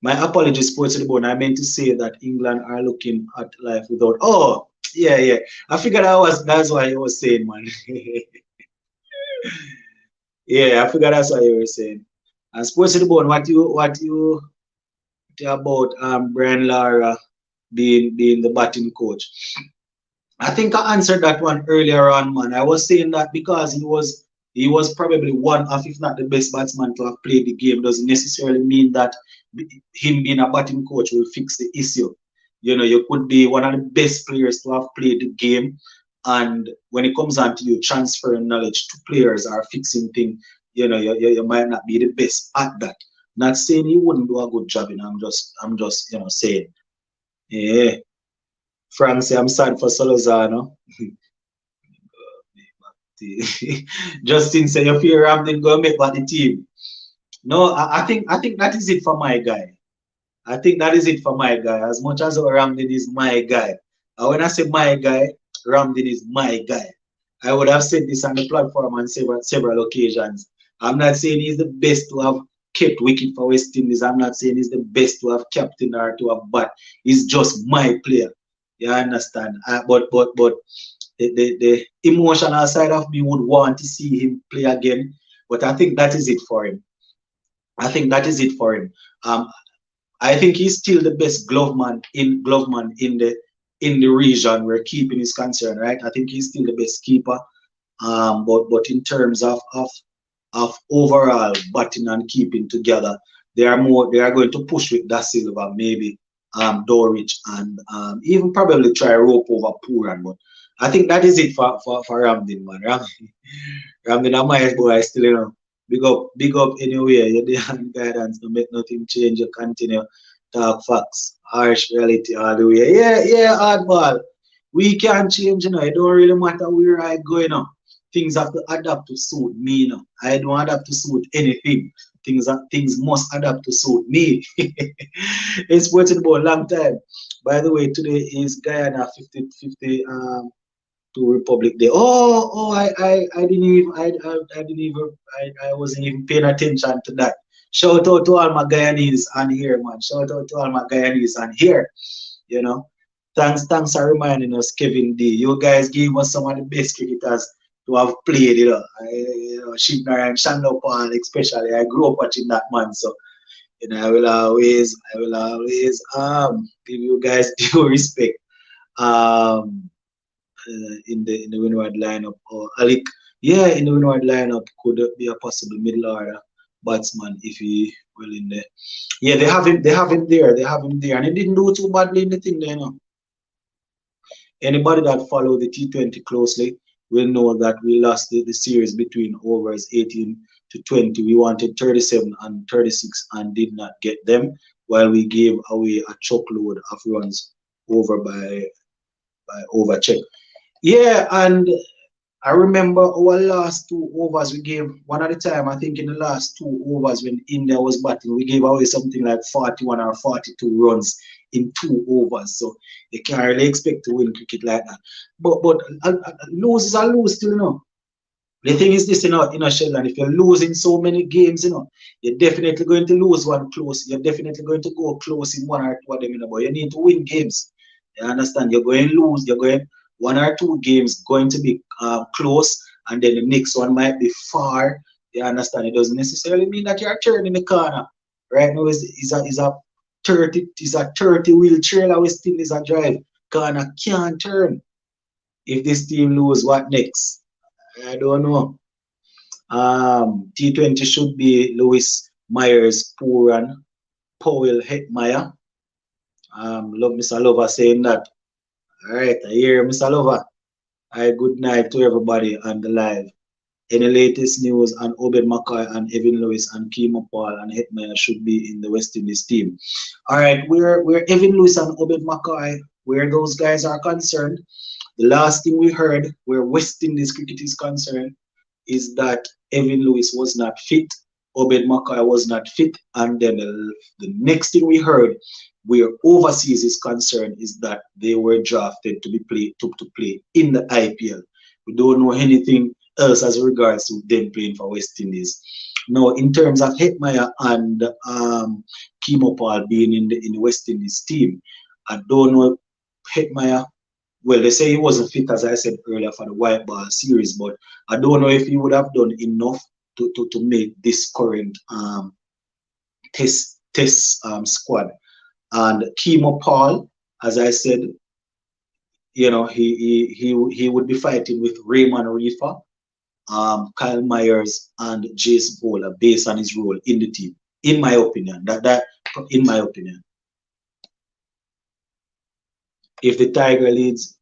My apologies, Sports to the Bone. I meant to say that England are looking at life without. Oh, yeah. I figured that's what I was saying, man. Yeah, I figured that's what you were saying. And Sports to the Bone, what you about Brian Lara being the batting coach? I think I answered that one earlier on, man. I was saying that because he was probably one of, if not the best batsman to have played the game, doesn't necessarily mean that him being a batting coach will fix the issue. You could be one of the best players to have played the game, and when it comes on to you transferring knowledge to players or fixing things, you might not be the best at that. Not saying he wouldn't do a good job, I'm just saying. Yeah. Frank say I'm sad for Solozano. Justin say you fear Ramden gonna make back the team. No, I think that is it for my guy. I think that is it for my guy. As much as Ramden is my guy. And when I say my guy, Ramden is my guy. I would have said this on the platform on several occasions. I'm not saying he's the best to have kept wicket for West Indies. I'm not saying he's the best to have captain or to have bat. He's just my player. You understand? But the emotional side of me would want to see him play again. But I think that is it for him. I think he's still the best glove man in the region where keeping is concerned, right? I think he's still the best keeper. But in terms of overall batting and keeping together, they are going to push with Da Silva, maybe Dorich, and even probably try rope over Puran. But I think that is it for Ramdin, man. Ramdin and my boy still, big up anyway. You're the guidance, no make nothing change, you continue talk facts, harsh reality all the way. Yeah, hardball. We can't change, it don't really matter where I go, things have to adapt to suit me, I don't adapt to suit anything. Things must adapt to suit me. It's waiting about a long time. By the way, today is Guyana 50 to Republic Day. I didn't even I wasn't even paying attention to that. Shout out to all my Guyanese on here, man. Shout out to all my Guyanese on here. You know. Thanks for reminding us, Kevin D. You guys gave us some of the best cricketers to have played, Shibnar and Shandor Paul especially. I grew up watching that man, so I will always give you guys due respect. In the Windward lineup, or Alec, yeah, in the Windward lineup could be a possible middle order batsman if he will in there. Yeah, they have him there, and he didn't do too badly in the thing there, Anybody that follow the T20 closely will know that we lost the series between overs 18 to 20. We wanted 37 and 36 and did not get them, while we gave away a truckload of runs over by Overcheck. Yeah, and I remember our last two overs we gave one at a time. I think in the last two overs when India was batting, we gave away something like 41 or 42 runs in 2 overs. So you can't really expect to win cricket like that. But lose is a lose still, The thing is this, Sheldon, if you're losing so many games, you're definitely going to lose one close. You're definitely going to go close in one or two of them, but you need to win games. You understand? You're going to lose. You're going 1 or 2 games going to be close, and then the next one might be far. You understand? It doesn't necessarily mean that you're turning the corner. Right now is a 30 wheel trailer with still is a drive. Corner can't turn. If this team lose, what next? I don't know. T20 should be Lewis, Myers, Puran, Powell, Hetmeyer. Love Mr. Lover saying that. All right, I hear Mr. Lover. All right, good night to everybody on the live. Any latest news on Obed McCoy and Evan Lewis and Kimo Paul and Hetmeyer should be in the West Indies team. All right, where Evan Lewis and Obed McCoy, where those guys are concerned, the last thing we heard where West Indies cricket is concerned is that Evan Lewis was not fit, Obed McCoy was not fit, and then the next thing we heard where overseas is concerned is that they were drafted to play in the IPL. We don't know anything else as regards to them playing for West Indies. Now, in terms of Hetmeyer and Kimo Paul being in the West Indies team, I don't know Hetmeyer. Well, they say he wasn't fit, as I said earlier, for the white ball series, but I don't know if he would have done enough to make this current test squad. And Kimo Paul, as I said, he would be fighting with Raymond Reefer, Kyle Myers, and Jace Bowler based on his role in the team. In my opinion, in my opinion, if the Tiger leads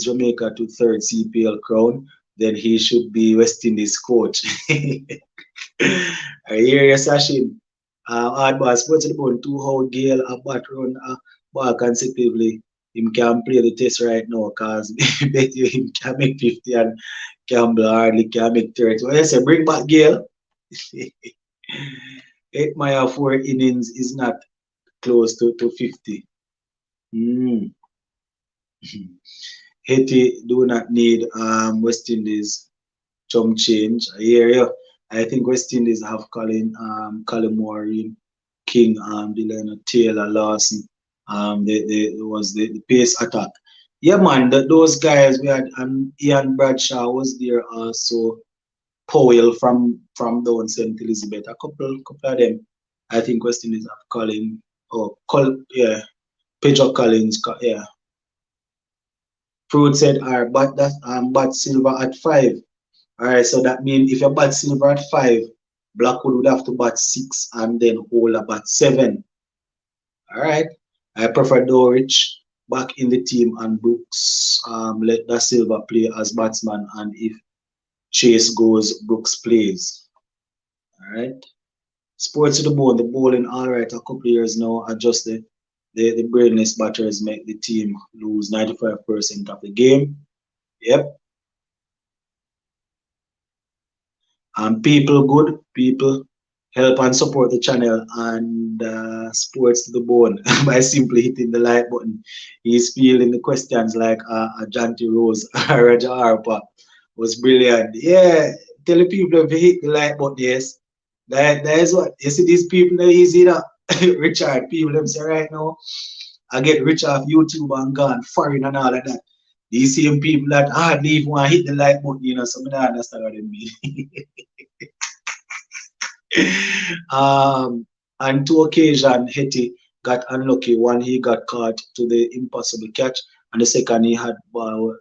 Jamaica to 3rd CPL crown, then he should be West Indies coach. I hear you, Sachin. Hardball Sports the bone 2 how Gale a bat run ball consecutively. Him can play the test right now because bet you him can make 50 and Campbell hardly can make 30. Well, I say bring back Gale. 8 mile 4 innings is not close to 50. Haiti do not need West Indies chum change. I hear you. I think West Indies have Colin Maureen, King, Delano Taylor, Lawson. Was the pace attack. Yeah, man, those guys we had, Ian Bradshaw was there also. Powell from down St. Elizabeth, a couple of them. I think West Indies have Colin. Oh, yeah, Pedro Collins. Yeah. Fruit said, all right, but that bat silver at 5. All right, so that means if you bat silver at 5, Blackwood would have to bat 6 and then hold a bat 7. All right. I prefer Dorich back in the team and Brooks let Da Silva play as batsman, and if Chase goes, Brooks plays. All right. Sports to the bone, the bowling all right a couple of years now. Adjust the brainless batters make the team lose 95% of the game. Yep. And people good, people help and support the channel and sports to the bone by simply hitting the like button. He's fielding the questions like Janty Rose or Roger Harper was brilliant. Yeah, tell the people if you hit the like button, yes. That is what you see. These people are easy that Richard. People them say right now, I get rich off YouTube and gone foreign and all of that. These same people that hardly even want to hit the like button, you know, so I don't understand what they mean. On 2 occasions, Hetty got unlucky. One, he got caught to the impossible catch, and the second, he had ball.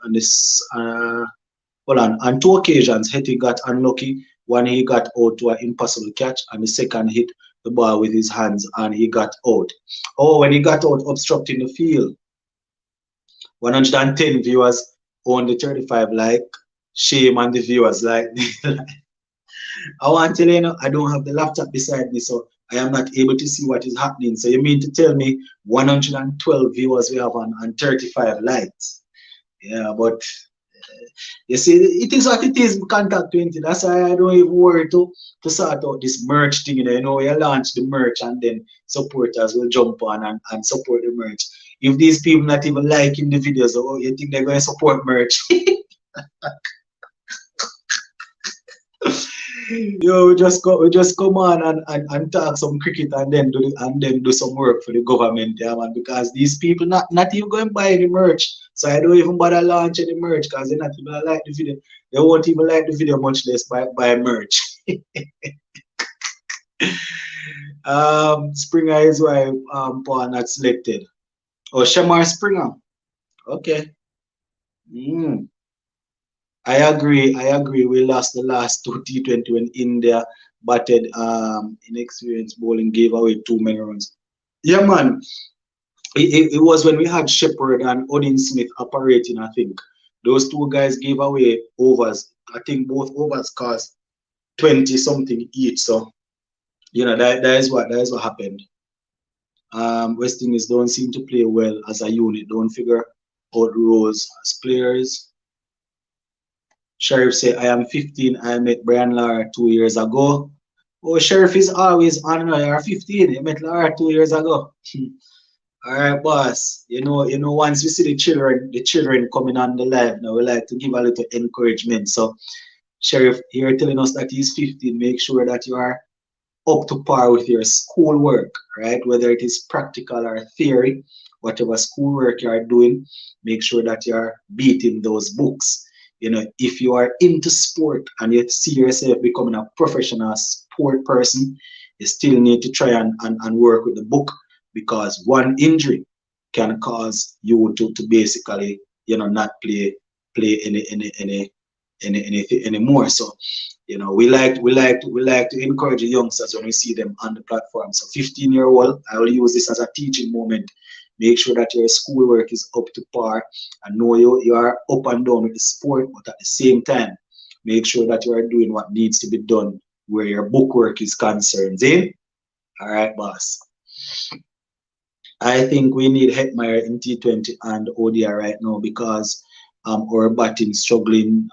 And this, hold on 2 occasions, Hetty got unlucky. One, he got out to an impossible catch, and the second hit the ball with his hands, and he got out. Oh, when he got out, obstructing the field. 110 viewers on the 35, like, shame on the viewers, like. I want to tell you, I don't have the laptop beside me, so I am not able to see what is happening. So you mean to tell me 112 viewers we have on 35 likes? Yeah, but you see, it is what it is, Contact 20. That's why I don't even worry to sort out this merch thing. You know, you launch the merch and then supporters will jump on and support the merch. If these people not even liking the videos, oh, you think they're going to support merch? Yo, we just come on and talk some cricket and then do some work for the government, yeah, man. Because these people not even going to buy any merch, so I don't even bother launch any merch because they're not even like the video. They won't even like the video, much less buy merch. Springer is why Paul not selected. Oh, Shamar Springer. Okay. I agree. We lost the last 2 T20 when India batted inexperienced bowling, gave away too many runs. Yeah, man. It was when we had Shepherd and Odin Smith operating, I think. Those 2 guys gave away overs. I think both overs cost 20 something each. So, you know, that is what happened. West Indies don't seem to play well as a unit. Don't figure out roles as players. Sheriff say, I am 15. I met Brian Lara 2 years ago. Oh, Sheriff is always on. You're 15. You met Lara 2 years ago. All right, boss. You know, once we see the children coming on the live, now we like to give a little encouragement. So, Sheriff, here telling us that he's 15. Make sure that you are up to par with your schoolwork, right? Whether it is practical or theory, whatever schoolwork you are doing, make sure that you are beating those books. You know, if you are into sport and you see yourself becoming a professional sport person, you still need to try and work with the book, because one injury can cause you to basically, you know, not play anything anymore. So, you know, we like to encourage the youngsters when we see them on the platform. So 15-year-old, I will use this as a teaching moment. Make sure that your schoolwork is up to par and know you are up and down with the sport, but at the same time, make sure that you are doing what needs to be done where your bookwork is concerned. Eh? All right, boss. I think we need Hetmeyer in T20 and ODI right now because our batting struggling.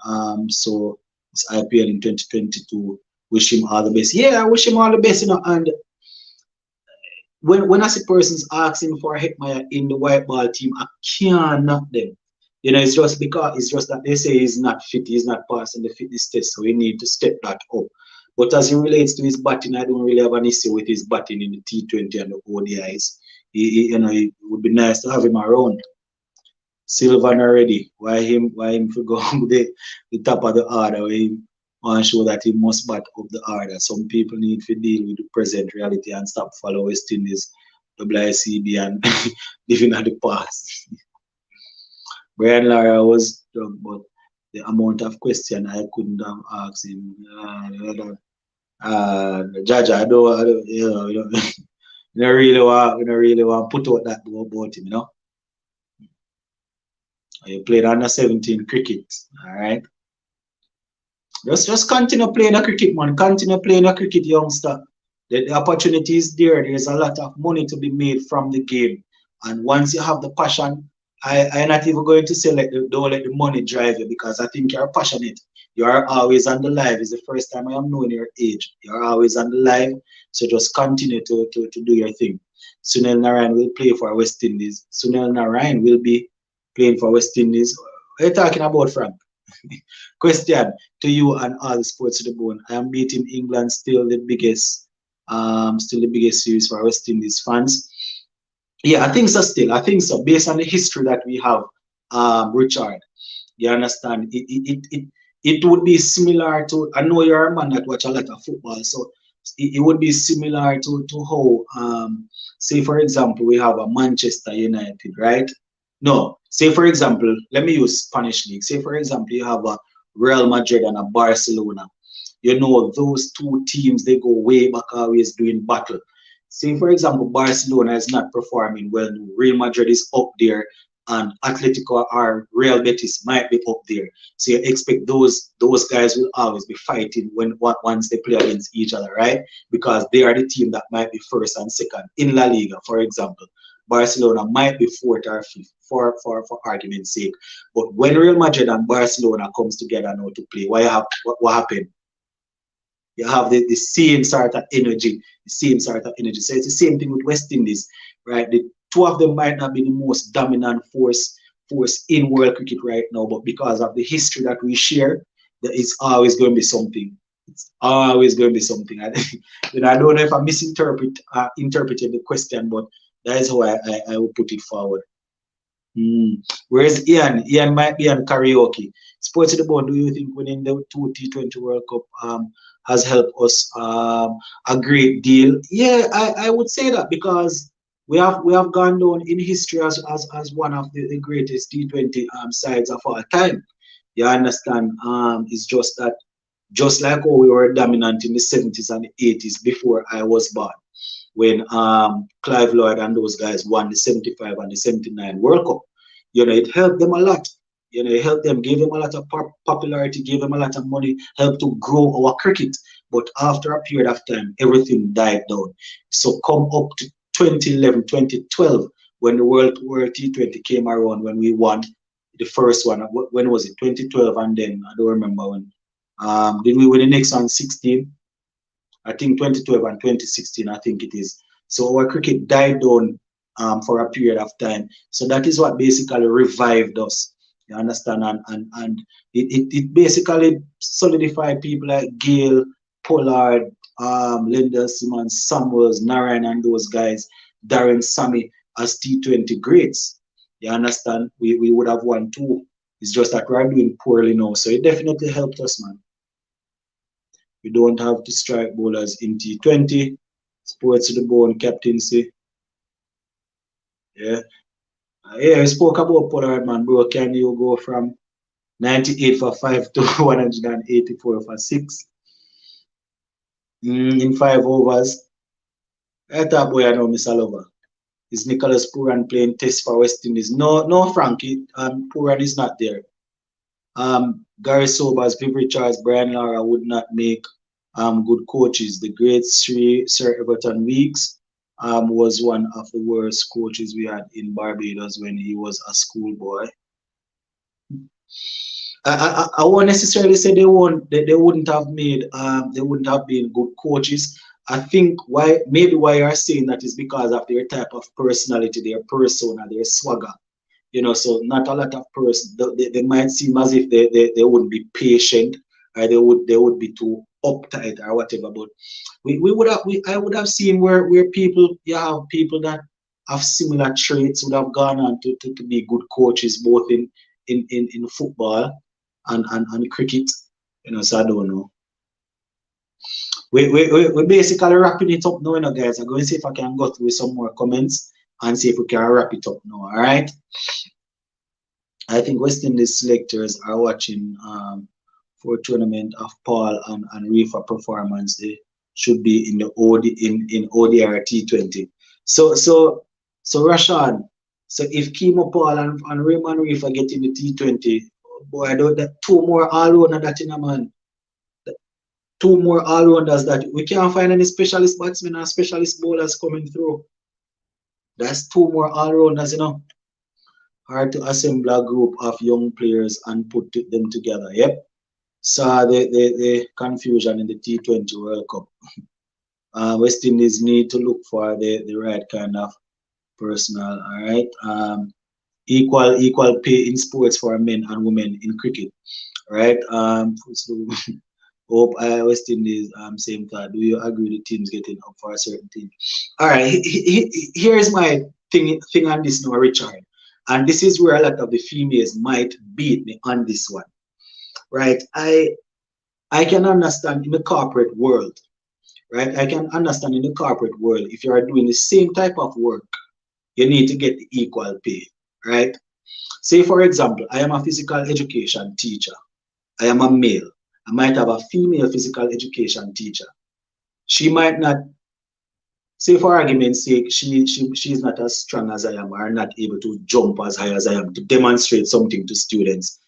So it's IPL in 2022. Wish him all the best. Yeah, I wish him all the best, you know, and when I see persons asking for Hetmeyer in the white ball team, I can't knock them. You know, it's just that they say he's not fit, he's not passing the fitness test, so we need to step that up. But as it relates to his batting, I don't really have an issue with his batting in the T20 and the ODIs. You know, it would be nice to have him around. Sylvan already. Why him to go the top of the order? want to show that he must bat up the order. Some people need to deal with the present reality and stop follow West Indies, WICB, and living at the past. Brian Lara was drunk, but the amount of question I couldn't have asked him. Jaja, you don't really want to put out that about him, you know. You played under 17 cricket, all right. Just continue playing a cricket, man. Continue playing a cricket, youngster. The opportunity is there. There's a lot of money to be made from the game, and once you have the passion, I'm not even going to say don't let the money drive you, because I think you're passionate. You are always on the live. It's the first time I am knowing your age. You're always on the live, so just continue to do your thing. Sunil Narayan will play for West Indies. Sunil Narayan will be playing for West Indies. What are you talking about, Frank? Question to you and all the sports to the bone. I am beating England, still the biggest series for West Indies fans. Yeah, I think so still. I think so. Based on the history that we have, Richard. You understand? It would be similar to, I know you're a man that watch a lot of football, so it would be similar to how say for example we have a Manchester United, right? No, say for example, let me use Spanish league. Say for example you have a Real Madrid and a Barcelona. You know those two teams, they go way back, always doing battle. Say for example Barcelona is not performing well, Real Madrid is up there, and Atletico or Real Betis might be up there. So you expect those guys will always be fighting once they play against each other, right? Because they are the team that might be first and second in La Liga, for example. Barcelona might be fourth or fifth, for argument's sake. But when Real Madrid and Barcelona comes together now to play, what happened? You have the same sort of energy, So it's the same thing with West Indies, right? The two of them might not be the most dominant force in world cricket right now, but because of the history that we share, there is always going to be something. It's always going to be something. I don't know if I interpreted the question, but that is how I will put it forward. Whereas Ian? Ian might be on karaoke. Sports to the bone, do you think winning the 2 T20 World Cup has helped us a great deal? Yeah, I would say that, because we have gone down in history as one of the greatest T20 sides of our time. You understand? It's just that, just like how we were dominant in the 70s and the 80s before I was born, when Clive Lloyd and those guys won the 75 and the 79 World Cup. It helped them a lot. It helped them, gave them a lot of popularity, gave them a lot of money, helped to grow our cricket. But after a period of time, everything died down. So come up to 2011, 2012, when the World T20 came around, when we won the first one. When was it? 2012, and then I don't remember when. Did we win the next one? 16? I think 2012 and 2016, I think it is. So our cricket died down for a period of time. So that is what basically revived us. You understand? And it basically solidified people like Gale, Pollard, Lendl Simmons, Samuels, Narayan, and those guys, Darren Sammy, as T20 greats. You understand? We would have won 2. It's just that we're doing poorly now. So it definitely helped us, man. We don't have to strike bowlers in T20. Sports to the bone, captaincy. Yeah. Yeah, we spoke about Pollard, man, bro. Can you go from 98 for 5 to 184 for 6 in 5 overs? I thought, boy, I know Mr. Lover. Is Nicholas Pooran playing test for West Indies? No, Frankie. Pooran is not there. Gary Sobers, Viv Richards, Brian Lara would not make good coaches. The great Sir Everton Weeks was one of the worst coaches we had in Barbados when he was a schoolboy. I won't necessarily say they wouldn't have been good coaches. I think why you're saying that is because of their type of personality, their persona, their swagger. So not a lot of they might seem as if they wouldn't be patient, or they would be too uptight or whatever. But I would have seen where people that have similar traits would have gone on to be good coaches, both in football and cricket. So I don't know. We basically wrapping it up now, guys. I'm going to see if I can go through some more comments and see if we can wrap it up now. All right. I think West Indies selectors are watching for tournament of Paul and Reefer performance. They should be in the ODI T20. So Rashan, so if Kimo Paul and Raymond Reefer get in the T20, boy, I don't that two more all-rounder that in a man. Two more all-rounders that we can't find any specialist batsmen or specialist bowlers coming through. That's two more all-rounders, Hard to assemble a group of young players and put them together. Yep. So the confusion in the T20 World Cup. West Indies need to look for the right kind of personnel. All right. Equal pay in sports for men and women in cricket. Right. Hope West Indies same thought. Do you agree the teams getting up for a certain team? All right. Here's my thing on this now, Richard. And this is where a lot of the females might beat me on this one. Right? I can understand in the corporate world, right? I can understand in the corporate world, if you are doing the same type of work, you need to get the equal pay, right? Say, for example, I am a physical education teacher. I am a male. I might have a female physical education teacher. She might not, say for argument's sake, she's not as strong as I am or not able to jump as high as I am to demonstrate something to students.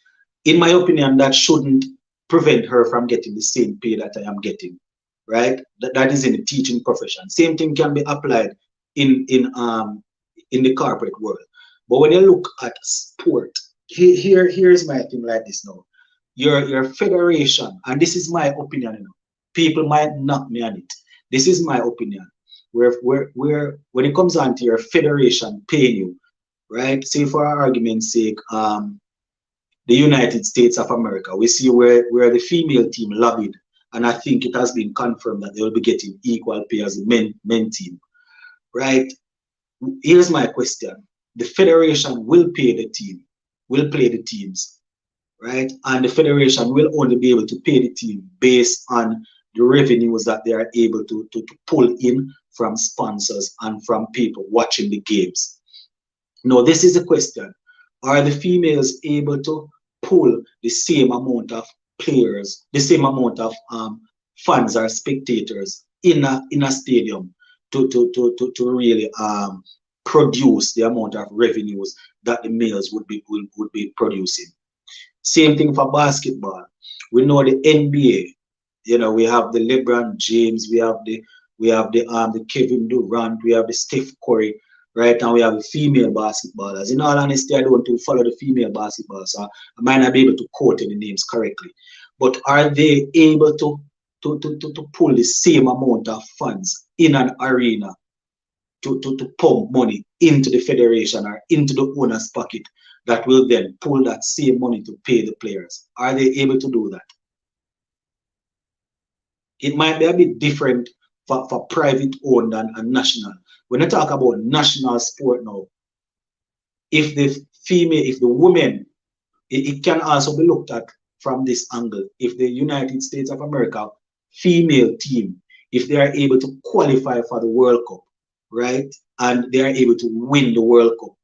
In my opinion, that shouldn't prevent her from getting the same pay that I am getting, right? That is in the teaching profession. Same thing can be applied in the corporate world. But when you look at sport, here's my thing like this now. Your federation, and this is my opinion, people might knock me on it. This is my opinion. Where when it comes on to your federation paying you, right? Say for argument's sake, the United States of America, we see where the female team lobbied, and I think it has been confirmed that they will be getting equal pay as the men team, right? Here's my question: the federation will pay the team, will pay the teams, right? And the federation will only be able to pay the team based on the revenues that they are able to pull in from sponsors and from people watching the games. Now, this is the question. Are the females able to pull the same amount of players, the same amount of fans or spectators in a stadium to really produce the amount of revenues that the males would be producing? Same thing for basketball. We know the NBA. We have the LeBron James, we have the Kevin Durant, we have the Steph Curry, right? And we have the female basketballers. In all honesty, I don't follow the female basketball, so I might not be able to quote any names correctly. But are they able to pull the same amount of funds in an arena to pump money into the federation or into the owner's pocket that will then pull that same money to pay the players? Are they able to do that? It might be a bit different for private owned and national. When I talk about national sport now, if the women, it can also be looked at from this angle. If the United States of America female team, if they are able to qualify for the World Cup, right, and they are able to win the World Cup,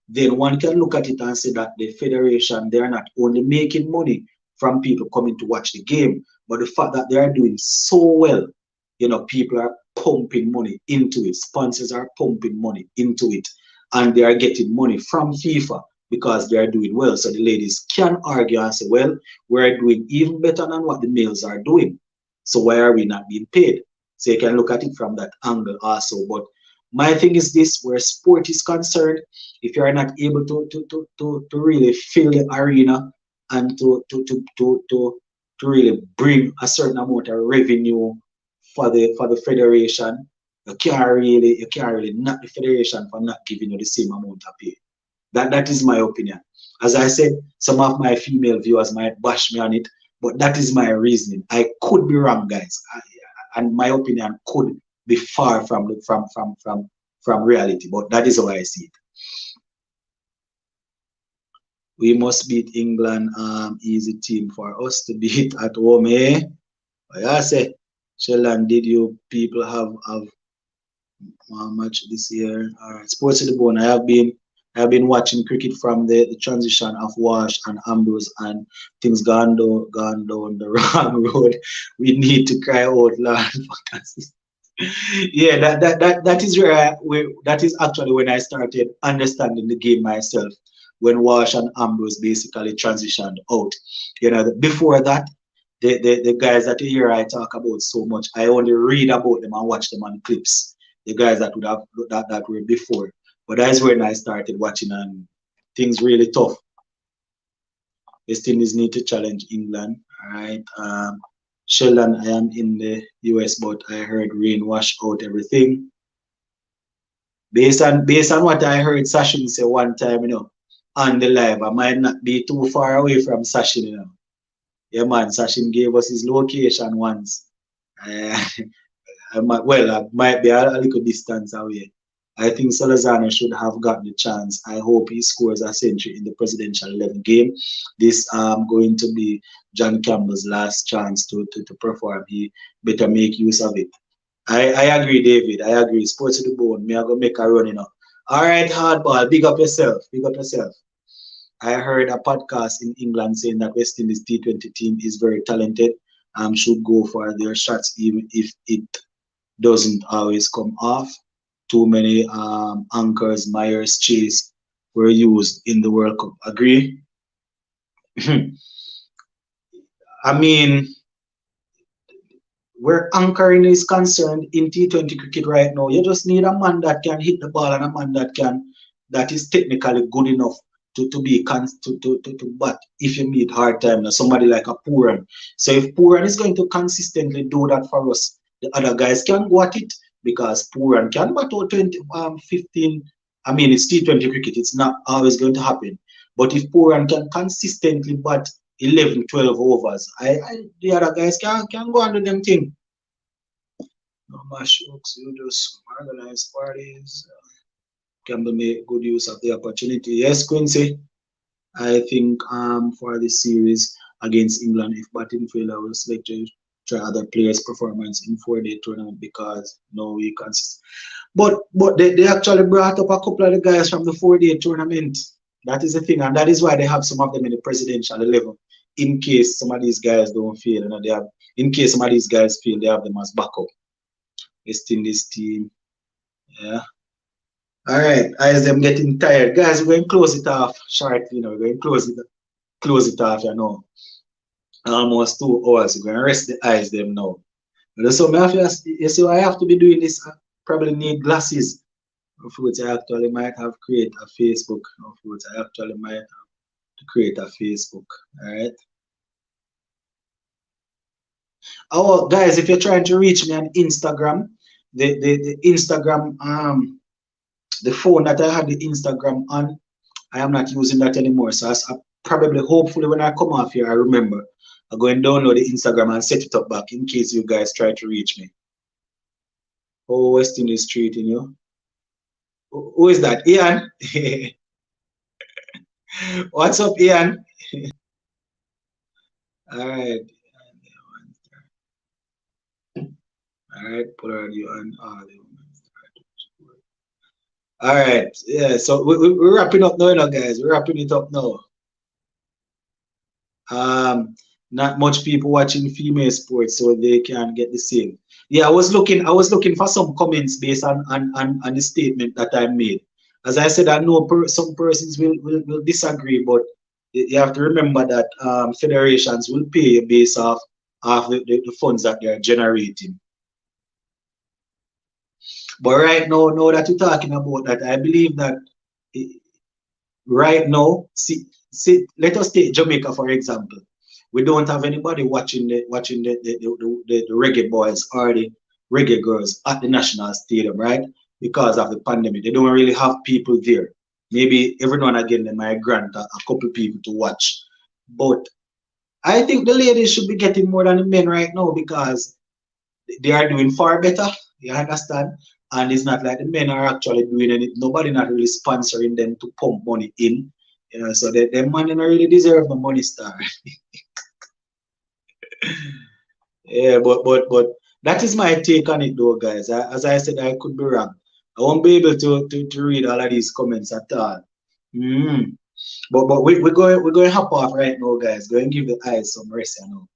then one can look at it and say that the federation, they are not only making money from people coming to watch the game, but the fact that they are doing so well, people are pumping money into it, sponsors are pumping money into it, and they are getting money from FIFA because they are doing well. So the ladies can argue and say, well, we're doing even better than what the males are doing, so why are we not being paid? So you can look at it from that angle also. But my thing is this: where sport is concerned, if you are not able to really fill the arena and to really bring a certain amount of revenue for the federation, you can't really knock the federation for not giving you the same amount of pay. That is my opinion. As I said, some of my female viewers might bash me on it, but that is my reasoning. I could be wrong, guys, and my opinion could be far from reality, but that is how I see it. We must beat England. Easy team for us to beat at home, eh? What I say, Sheldon, did you people have much this year? All right, Sports to the Bone. I have been watching cricket from the transition of Walsh and Ambrose, and things gone down the wrong road. We need to cry out loud for consistency. Yeah, that is that is actually when I started understanding the game myself. When Walsh and Ambrose basically transitioned out. Before that, the guys that you hear I talk about so much, I only read about them and watch them on clips. The guys that would have that were before. But that's when I started watching, and things really tough. West Indies need to challenge England. All right. Sheldon, I am in the US, but I heard rain wash out everything. Based on what I heard Sachin say one time, on the live, I might not be too far away from Sachin. Yeah, man, Sachin gave us his location once. Uh, I might be a little distance away. I think Salazar should have gotten the chance. I hope he scores a century in the Presidential 11 game. This going to be John Campbell's last chance to perform. He better make use of it. I agree, David. I agree. Sports to the bone. Me, I go make a run, All right, hardball. Big up yourself. Big up yourself. I heard a podcast in England saying that West Indies T20 team is very talented. Should go for their shots even if it doesn't always come off. Too many anchors, Myers, Chase were used in the World Cup. Agree? I mean, where anchoring is concerned in T20 cricket right now, you just need a man that can hit the ball and a man that is technically good enough to be but if you meet hard time, somebody like a Pooran. So if Pooran is going to consistently do that for us, the other guys can go at it, because Pooran can bat out 15. I mean, it's T20 cricket, it's not always going to happen. But if Pooran can consistently bat 11, 12 overs, the other guys can go and do them thing. No mash hooks, you just organize parties. Campbell make good use of the opportunity. Yes, Quincy. I think for this series against England, if batting fail, I will select to try other players' performance in 4-day tournament, because no we consist. But they actually brought up a couple of the guys from the 4-day tournament. That is the thing, and that is why they have some of them in the presidential 11, in case some of these guys don't fail. In case some of these guys fail, they have them as backup. West Indies team, yeah. All right, as them getting tired, guys, we're going to close it off short. We're going to close it off. Almost 2 hours. We're going to rest the eyes them now. So you see, I have to be doing this. I probably need glasses. Of which I actually might have created a Facebook. Of which I actually might have to create a Facebook. All right. Oh, guys, if you're trying to reach me on Instagram, the Instagram the phone that I had the Instagram on, I am not using that anymore. So I probably, hopefully, when I come off here, I remember. I go and download the Instagram and set it up back in case you guys try to reach me. Oh, West Indies treating you. Who is that? Ian? What's up, Ian? All right. All right, put you on audio. All right, yeah, so we're wrapping up now, guys. We're wrapping it up now. Not much people watching female sports, so they can get the same. Yeah, I was looking for some comments based on the statement that I made. As I said, I know some persons will disagree, but you have to remember that federations will pay you based off the funds that they're generating. But right now that you're talking about that, I believe that right now, let us take Jamaica for example. We don't have anybody watching the reggae boys or the reggae girls at the national stadium, right? Because of the pandemic, they don't really have people there. Maybe every now and again they might grant a couple people to watch. But I think the ladies should be getting more than the men right now, because they are doing far better. You understand? And it's not like the men are actually doing anything. Nobody not really sponsoring them to pump money in. You know, so them man don't really deserve the money star. Yeah, but that is my take on it though, guys. As I said, I could be wrong. I won't be able to read all of these comments at all. Mm. But we're going to hop off right now, guys. Go and give the eyes some rest, you know.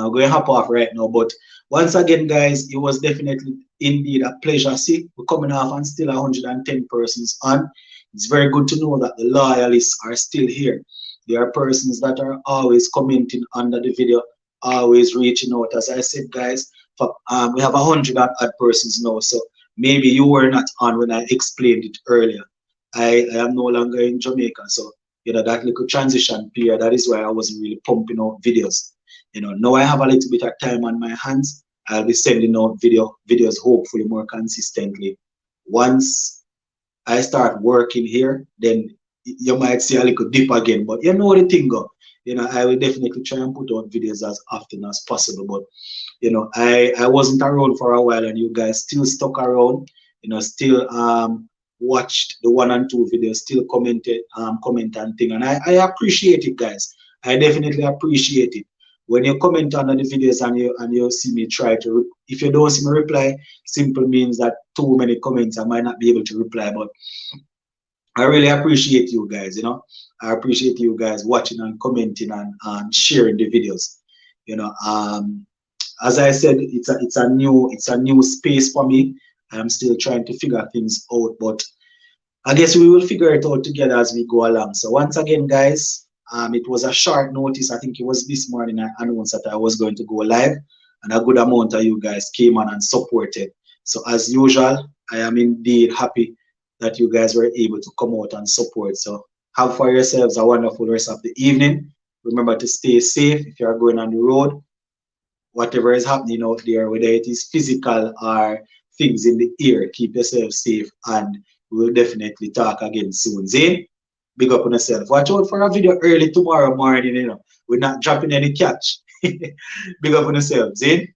We're going to hop off right now. But once again, guys, it was definitely indeed a pleasure. See, we're coming off and still 110 persons on. It's very good to know that the loyalists are still here. There are persons that are always commenting under the video, always reaching out. As I said, guys, we have 100 odd persons now. So maybe you were not on when I explained it earlier. I am no longer in Jamaica. So, you know, that little transition period, that is why I wasn't really pumping out videos. You know, now I have a little bit of time on my hands. I'll be sending out videos hopefully more consistently. Once I start working here, then you might see a little dip again. But you know the thing go. You know, I will definitely try and put out videos as often as possible. But you know, I wasn't around for a while and you guys still stuck around, you know, still watched the 1 and 2 videos, still commented, comment and thing. And I appreciate it, guys. I definitely appreciate it. When you comment on the videos and you see me try to, if you don't see me reply, simple means that too many comments, I might not be able to reply. But I really appreciate you guys, you know. I appreciate you guys watching and commenting and sharing the videos. You know, as I said, it's a new space for me. I'm still trying to figure things out, but I guess we will figure it out together as we go along. So once again, guys, it was a short notice. I think it was this morning I announced that I was going to go live, and a good amount of you guys came on and supported. So as usual, I am indeed happy that you guys were able to come out and support. So have for yourselves a wonderful rest of the evening. Remember to stay safe if you are going on the road. Whatever is happening out there, whether it is physical or things in the air, keep yourself safe, and we'll definitely talk again soon. Zane, big up on yourself. Watch out for a video early tomorrow morning, you know. We're not dropping any catch. Big up on yourself, Zane.